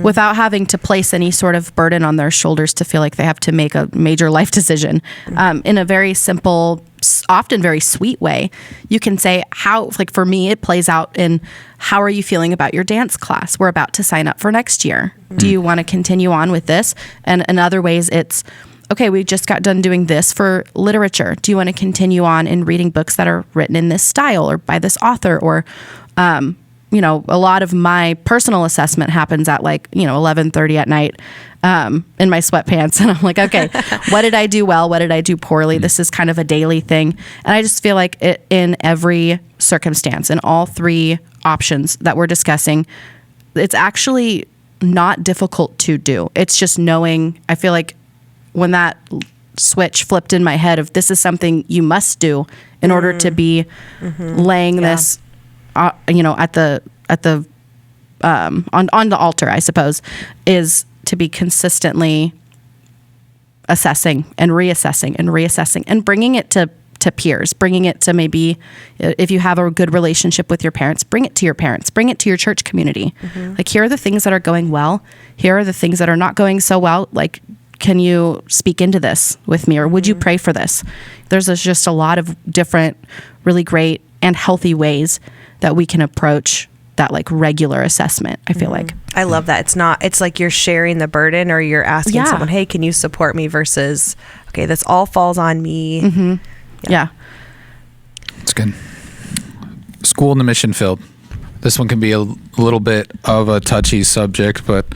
without having to place any sort of burden on their shoulders to feel like they have to make a major life decision. In a very simple, often very sweet way, you can say how, like for me, it plays out in how are you feeling about your dance class? We're about to sign up for next year. Do you want to continue on with this? And in other ways, it's, okay, we just got done doing this for literature. Do you want to continue on in reading books that are written in this style or by this author? Or, a lot of my personal assessment happens at 11:30 at night in my sweatpants. And I'm like, okay, what did I do well? What did I do poorly? This is kind of a daily thing. And I just feel like in every circumstance, in all three options that we're discussing, it's actually not difficult to do. It's just knowing, I feel like when that switch flipped in my head of this is something you must do in order to be laying this on the altar, I suppose, is to be consistently assessing and reassessing and bringing it to peers, bringing it to maybe if you have a good relationship with your parents, bring it to your parents, bring it to your church community. Like, here are the things that are going well. Here are the things that are not going so well. Like, can you speak into this with me? Or would you pray for this? There's just a lot of different really great and healthy ways that we can approach that regular assessment, I feel like. I love that. It's like you're sharing the burden, or you're asking someone, hey, can you support me, versus, okay, this all falls on me. Yeah. It's good. School in the mission field. This one can be a little bit of a touchy subject, but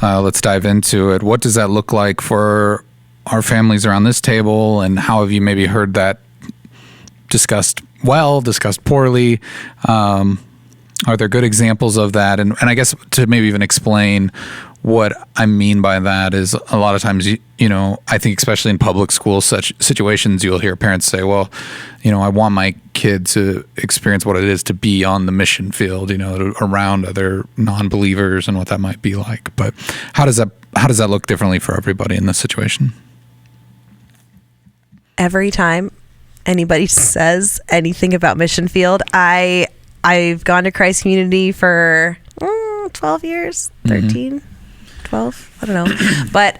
let's dive into it. What does that look like for our families around this table, and how have you maybe heard that discussed well, discussed poorly? Are there good examples of that? And I guess to maybe even explain what I mean by that is, a lot of times, I think especially in public school such situations, you'll hear parents say, well, I want my kid to experience what it is to be on the mission field, around other non-believers and what that might be like. But how does that look differently for everybody in this situation? Every time anybody says anything about mission field, I've gone to Christ Community for 12 years, 13, 12, I don't know. But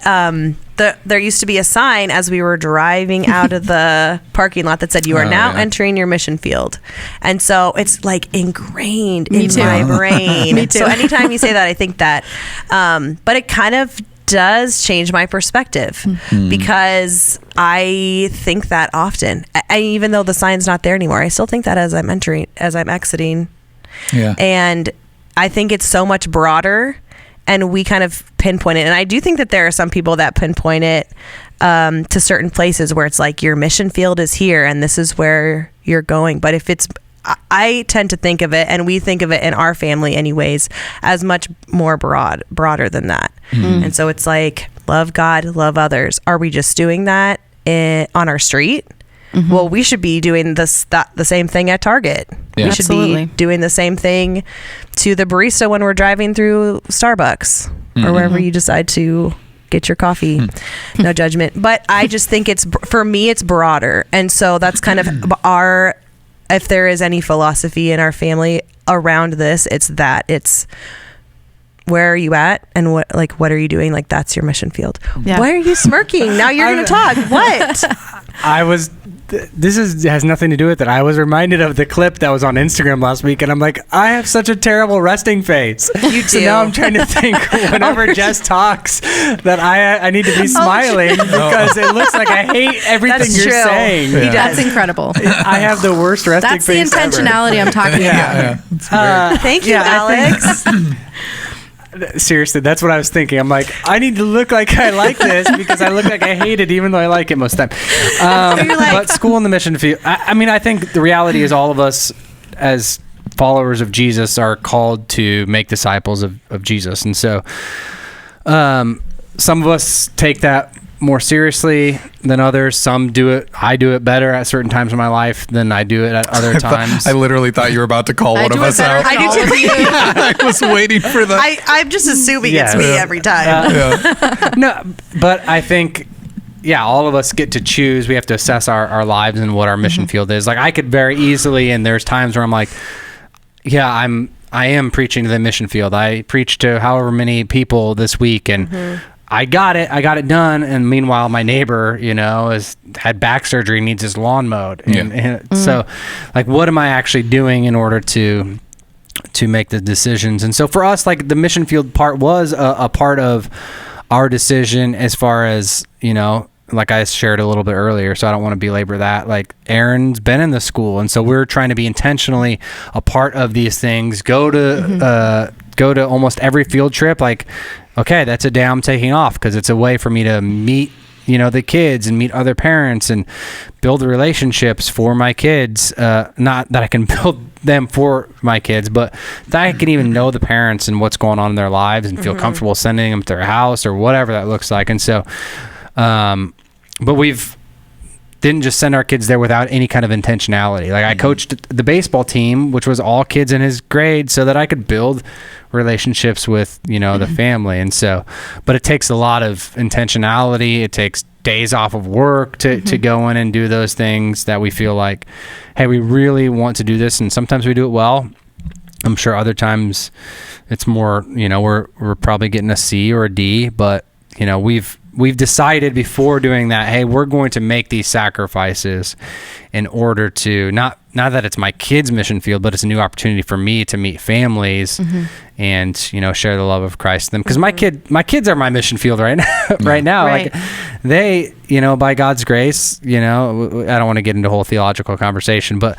there used to be a sign as we were driving out of the parking lot that said, you are now entering your mission field. And so it's ingrained in my brain. Me too. So anytime you say that, I think that. But it kind of does change my perspective, because I think that often. Even though the sign's not there anymore, I still think that as I'm exiting. Yeah. And I think it's so much broader, and we kind of pinpoint it. And I do think that there are some people that pinpoint it to certain places where it's like, your mission field is here and this is where you're going. But I tend to think of it, and we think of it in our family anyways, as much more broader than that. And so it's like, love God, love others. Are we just doing that on our street? Well, we should be doing the same thing at Target. Yeah. We should be doing the same thing to the barista when we're driving through Starbucks or wherever you decide to get your coffee. No judgment. But I just think for me, it's broader. And so that's kind of if there is any philosophy in our family around this, it's where are you at, and what are you doing? That's your mission field. Yeah. Why are you smirking? Now you're going to talk. What? This has nothing to do with it. I was reminded of the clip that was on Instagram last week, and I'm like, I have such a terrible resting face. You do. So now I'm trying to think, whenever Jess talks, that I need to be smiling because it looks like I hate everything you're saying. He does. That's incredible. I have the worst resting face That's the intentionality ever. I'm talking about. Thank you, Alex. Seriously, that's what I was thinking. I'm like, I need to look like I like this because I look like I hate it, even though I like it most of the time. But school in the mission field, I mean, I think the reality is all of us as followers of Jesus are called to make disciples of Jesus. And so some of us take that more seriously than others. Some do it. I do it better at certain times in my life than I do it at other times. I literally thought you were about to call one of us out. I do too. I was waiting for that. I'm just assuming it's me every time. No, but I think, all of us get to choose. We have to assess our lives and what our mission field is. Like I could very easily, and there's times where I'm like, I am preaching to the mission field. I preached to however many people this week, and I got it done. And meanwhile, my neighbor, has had back surgery, needs his lawn mowed. And so, like, what am I actually doing in order to make the decisions? And so for us, like the mission field part was a part of our decision as far as, like I shared a little bit earlier, so I don't want to belabor that. Like Aaron's been in the school, and so we're trying to be intentionally a part of these things. Go to almost every field trip. Like, okay, that's a day I'm taking off because it's a way for me to meet, the kids and meet other parents and build relationships for my kids. Not that I can build them for my kids, but that I can even know the parents and what's going on in their lives and feel comfortable sending them to their house or whatever that looks like. And so, but didn't just send our kids there without any kind of intentionality. Like I coached the baseball team, which was all kids in his grade, so that I could build relationships with, the family. And so, but it takes a lot of intentionality. It takes days off of work to go in and do those things that we feel like, hey, we really want to do this. And sometimes we do it well. I'm sure other times it's more, we're probably getting a C or a D, but we've decided before doing that, hey, we're going to make these sacrifices in order to not that it's my kids' mission field, but it's a new opportunity for me to meet families and share the love of Christ to them. Because my kids are my mission field right now. Right now, like they, by God's grace, I don't want to get into a whole theological conversation, but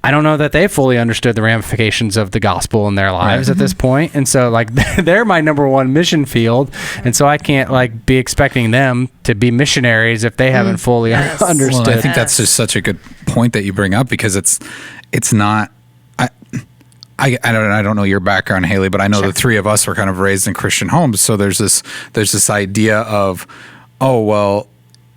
I don't know that they fully understood the ramifications of the gospel in their lives at this point. And so like they're my number one mission field. And so I can't like be expecting them to be missionaries if they haven't fully understood. Well, I think that's just such a good point that you bring up because it's not, I don't know your background, Hailey, but I know the three of us were kind of raised in Christian homes. So there's this idea of, oh, well,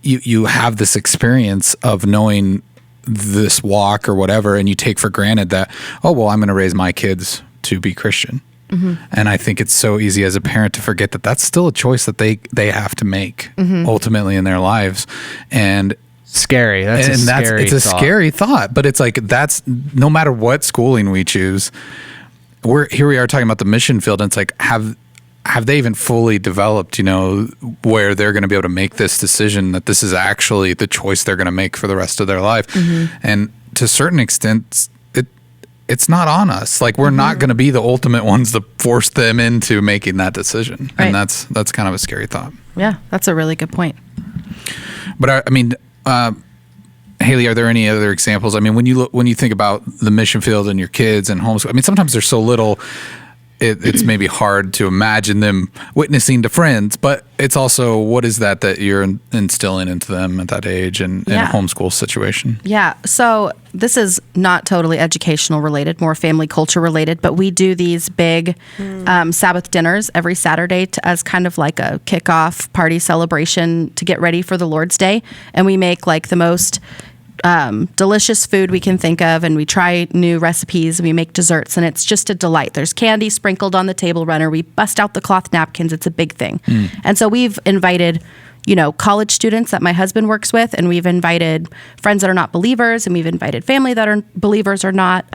you have this experience of knowing this walk or whatever, and you take for granted that, oh, well, I'm going to raise my kids to be Christian. And I think it's so easy as a parent to forget that that's still a choice that they have to make ultimately in their lives. And scary. It's a scary thought, but it's like, that's no matter what schooling we choose, here we are talking about the mission field, and it's like, have they even fully developed, where they're going to be able to make this decision that this is actually the choice they're going to make for the rest of their life? And to a certain extent, it's not on us. Like we're not going to be the ultimate ones to force them into making that decision. Right. And that's kind of a scary thought. Yeah, that's a really good point. But I mean, Hailey, are there any other examples? I mean, when you think about the mission field and your kids and homeschool, I mean, sometimes they're so little, it's maybe hard to imagine them witnessing to friends, but it's also, what is that you're instilling into them at that age and in a homeschool situation? Yeah. So this is not totally educational related, more family culture related, but we do these big Sabbath dinners every Saturday as kind of like a kickoff party celebration to get ready for the Lord's Day. And we make like the most delicious food we can think of, and we try new recipes, and we make desserts, and it's just a delight. There's candy sprinkled on the table runner. We bust out the cloth napkins. It's a big thing. And so we've invited, college students that my husband works with, and we've invited friends that are not believers, and we've invited family that are believers or not.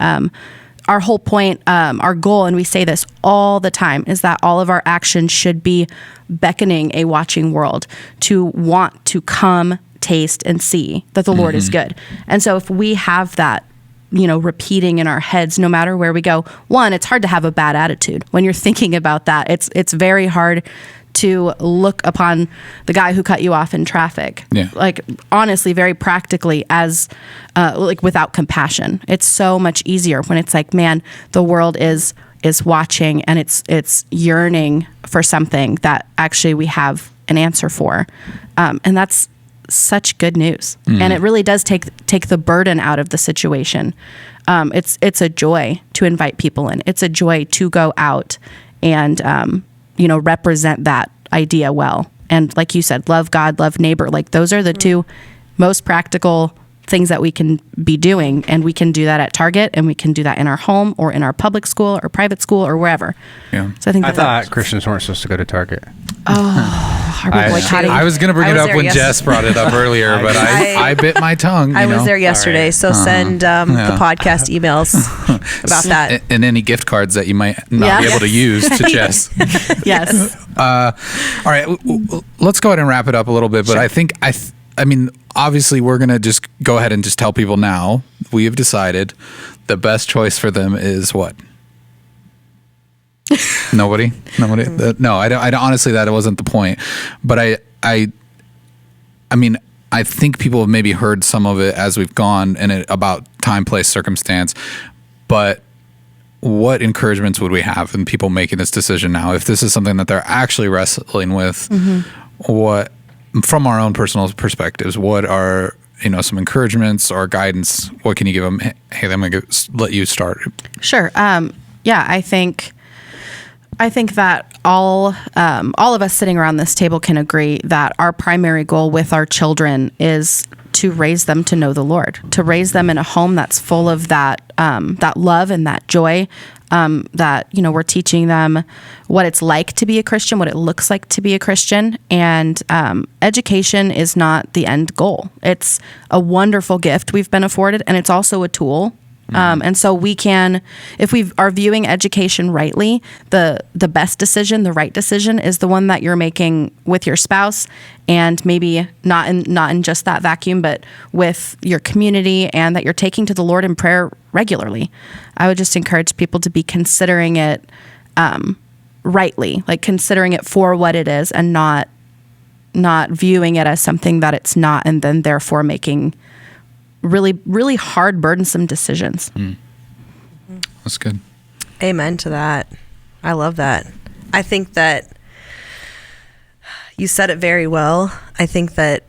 Our whole point, our goal, and we say this all the time, is that all of our actions should be beckoning a watching world to want to come, taste, and see that the Lord is good. And so if we have that, repeating in our heads, no matter where we go, one, it's hard to have a bad attitude when you're thinking about that. It's very hard to look upon the guy who cut you off in traffic, like honestly, very practically, as like without compassion. It's so much easier when it's like, man, the world is is watching and it's yearning for something that actually we have an answer for. And that's such good news. And it really does take the burden out of the situation. It's a joy to invite people in. It's a joy to go out and, represent that idea well. And like you said, love God, love neighbor. Like those are the two most practical things that we can be doing. And we can do that at Target, and we can do that in our home or in our public school or private school or wherever. Yeah. So I thought Christians weren't supposed to go to Target. Oh, are we boycotting? I was going to bring it up when Jess brought it up earlier, but I bit my tongue. I was there yesterday, so send the podcast emails about that. And any gift cards that you might not be able to use to Jess. Yes. All right, let's go ahead and wrap it up a little bit. But sure. I think, I mean, obviously we're going to just go ahead and just tell people now, we have decided the best choice for them is what? Nobody. No, I don't. Honestly, that wasn't the point. But I mean, I think people have maybe heard some of it as we've gone about time, place, circumstance. But what encouragements would we have in people making this decision now? If this is something that they're actually wrestling with, what, from our own personal perspectives, what are some encouragements or guidance? What can you give them? Hey, I'm going to let you start. Sure. Yeah, I think that all of us sitting around this table can agree that our primary goal with our children is to raise them to know the Lord, to raise them in a home that's full of that love and that joy, that, we're teaching them what it's like to be a Christian, what it looks like to be a Christian. And education is not the end goal. It's a wonderful gift we've been afforded, and it's also a tool. And so we can, if we are viewing education rightly, the best decision, the right decision is the one that you're making with your spouse, and maybe not in just that vacuum, but with your community, and that you're taking to the Lord in prayer regularly. I would just encourage people to be considering it rightly, like considering it for what it is, and not viewing it as something that it's not, and then therefore making really, really hard, burdensome decisions. That's good. Amen to that. I love that. I think that you said it very well. I think that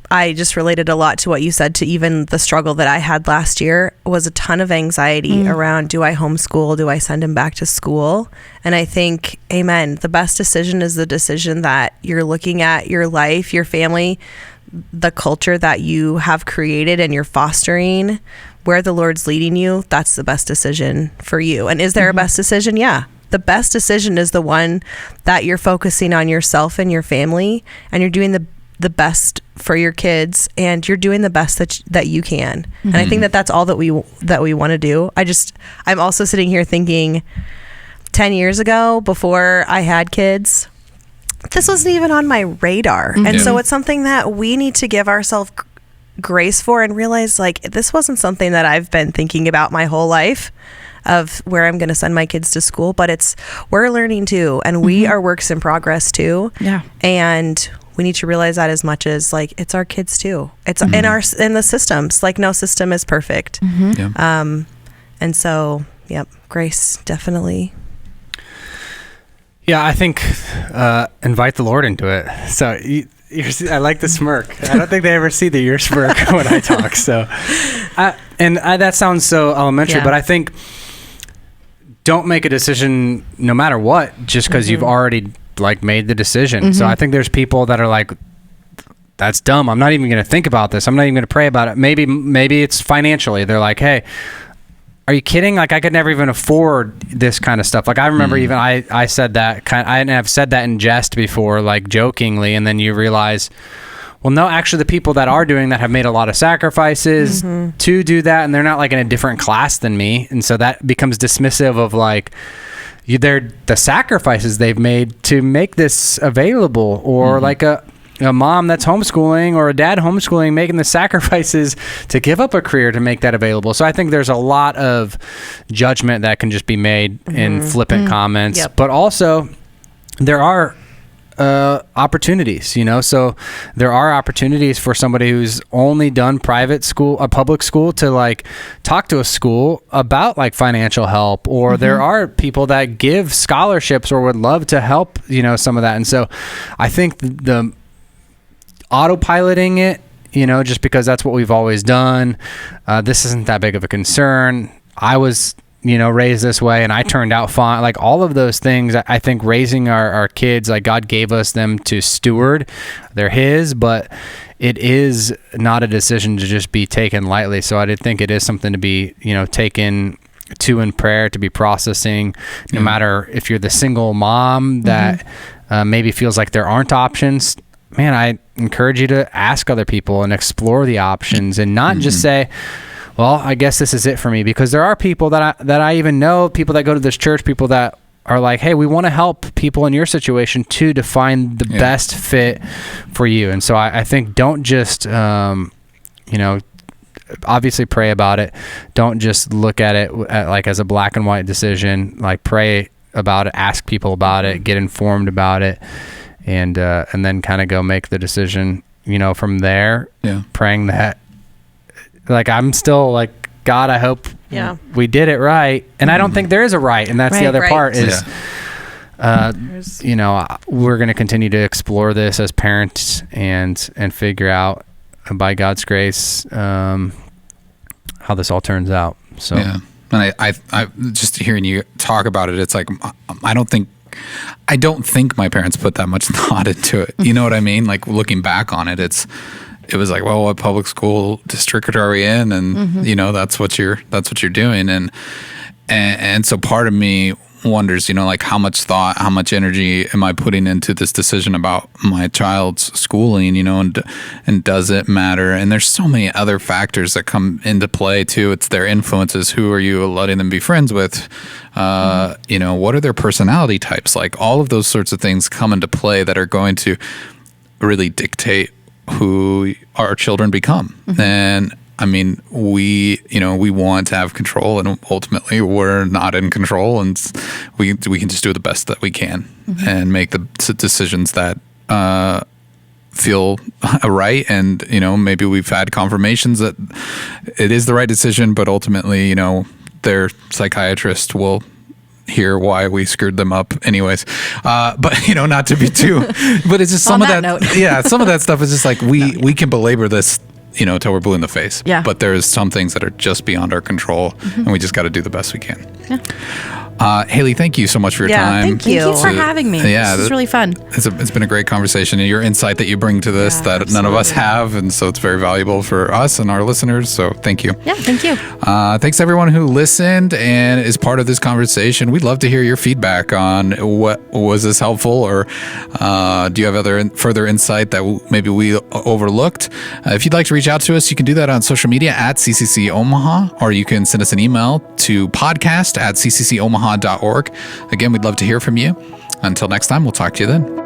I just related a lot to what you said, to even the struggle that I had last year was a ton of anxiety around, do I homeschool? Do I send him back to school? And I think, amen, the best decision is the decision that you're looking at your life, your family, the culture that you have created, and you're fostering, where the Lord's leading you. That's the best decision for you. And is there a best decision? Yeah. The best decision is the one that you're focusing on yourself and your family, and you're doing the best for your kids, and you're doing the best that you can. And I think that that's all that we want to do. I'm also sitting here thinking 10 years ago, before I had kids, this wasn't even on my radar. And so it's something that we need to give ourselves grace for, and realize, like, this wasn't something that I've been thinking about my whole life, of where I'm going to send my kids to school, but we're learning too, and we are works in progress too. Yeah. And we need to realize that, as much as, like, it's our kids too. It's in the systems, like, no system is perfect. And so, grace, definitely. Yeah, I think invite the Lord into it. So I like the smirk. I don't think they ever see your smirk when I talk. So, that sounds so elementary, but I think don't make a decision no matter what, just because you've already made the decision. So I think there's people that are like, that's dumb. I'm not even going to think about this. I'm not even going to pray about it. Maybe it's financially. They're like, hey, are you kidding? Like, I could never even afford this kind of stuff. Like, I remember even I said that I've said that in jest before, like jokingly, and then you realize, well, no, actually the people that are doing that have made a lot of sacrifices to do that, and they're not like in a different class than me. And so that becomes dismissive of like, they're the sacrifices they've made to make this available, or like a mom that's homeschooling, or a dad homeschooling, making the sacrifices to give up a career to make that available. So I think there's a lot of judgment that can just be made in flippant comments. But also, there are opportunities, so there are opportunities for somebody who's only done private school, a public school, to like talk to a school about like financial help, or there are people that give scholarships or would love to help, some of that. And so I think the autopiloting it, just because that's what we've always done, this isn't that big of a concern. I was raised this way and I turned out fine. Like all of those things, I think raising our kids, like God gave us them to steward. They're His, but it is not a decision to just be taken lightly. So I did think it is something to be, taken to in prayer, to be processing, no matter if you're the single mom that maybe feels like there aren't options. Man, I encourage you to ask other people and explore the options and not just say, well, I guess this is it for me, because there are people that I even know, people that go to this church, people that are like, hey, we want to help people in your situation too, to find the best fit for you. And so I think don't just, obviously pray about it. Don't just look at it like as a black and white decision. Like pray about it, ask people about it, get informed about it, and then kind of go make the decision, from there, praying that, like, I'm still like, God, I hope we did it right. And I don't think there is a right. And that's the other part is, we're going to continue to explore this as parents and figure out by God's grace, how this all turns out. So, and I just hearing you talk about it, it's like, I don't think my parents put that much thought into it. You know what I mean? Like looking back on it, it was like, well, what public school district are we in? And, that's what you're doing. And so part of me wonders, like how much thought, how much energy am I putting into this decision about my child's schooling, and does it matter? And there's so many other factors that come into play too. It's their influences. Who are you letting them be friends with? What are their personality types? Like all of those sorts of things come into play that are going to really dictate who our children become. And I mean, we want to have control, and ultimately we're not in control, and we can just do the best that we can and make the decisions that feel right. And, maybe we've had confirmations that it is the right decision, but ultimately, their psychiatrist will hear why we screwed them up anyways. But not to be too, but it's just some of that some of that stuff is just like, we can belabor this, till we're blue in the face. Yeah. But there's some things that are just beyond our control, and we just got to do the best we can. Yeah. Hailey, thank you so much for your time. Thank you. Thank you for having me. This is really fun. It's been a great conversation, and your insight that you bring to this that none of us have, and so it's very valuable for us and our listeners. So thank you. Yeah, thank you. Thanks everyone who listened and is part of this conversation. We'd love to hear your feedback on what was this helpful, or do you have further insight that maybe we overlooked? If you'd like to reach out to us, you can do that on social media at CCC Omaha, or you can send us an email to podcast@cccomaha.org. Again, we'd love to hear from you. Until next time, we'll talk to you then.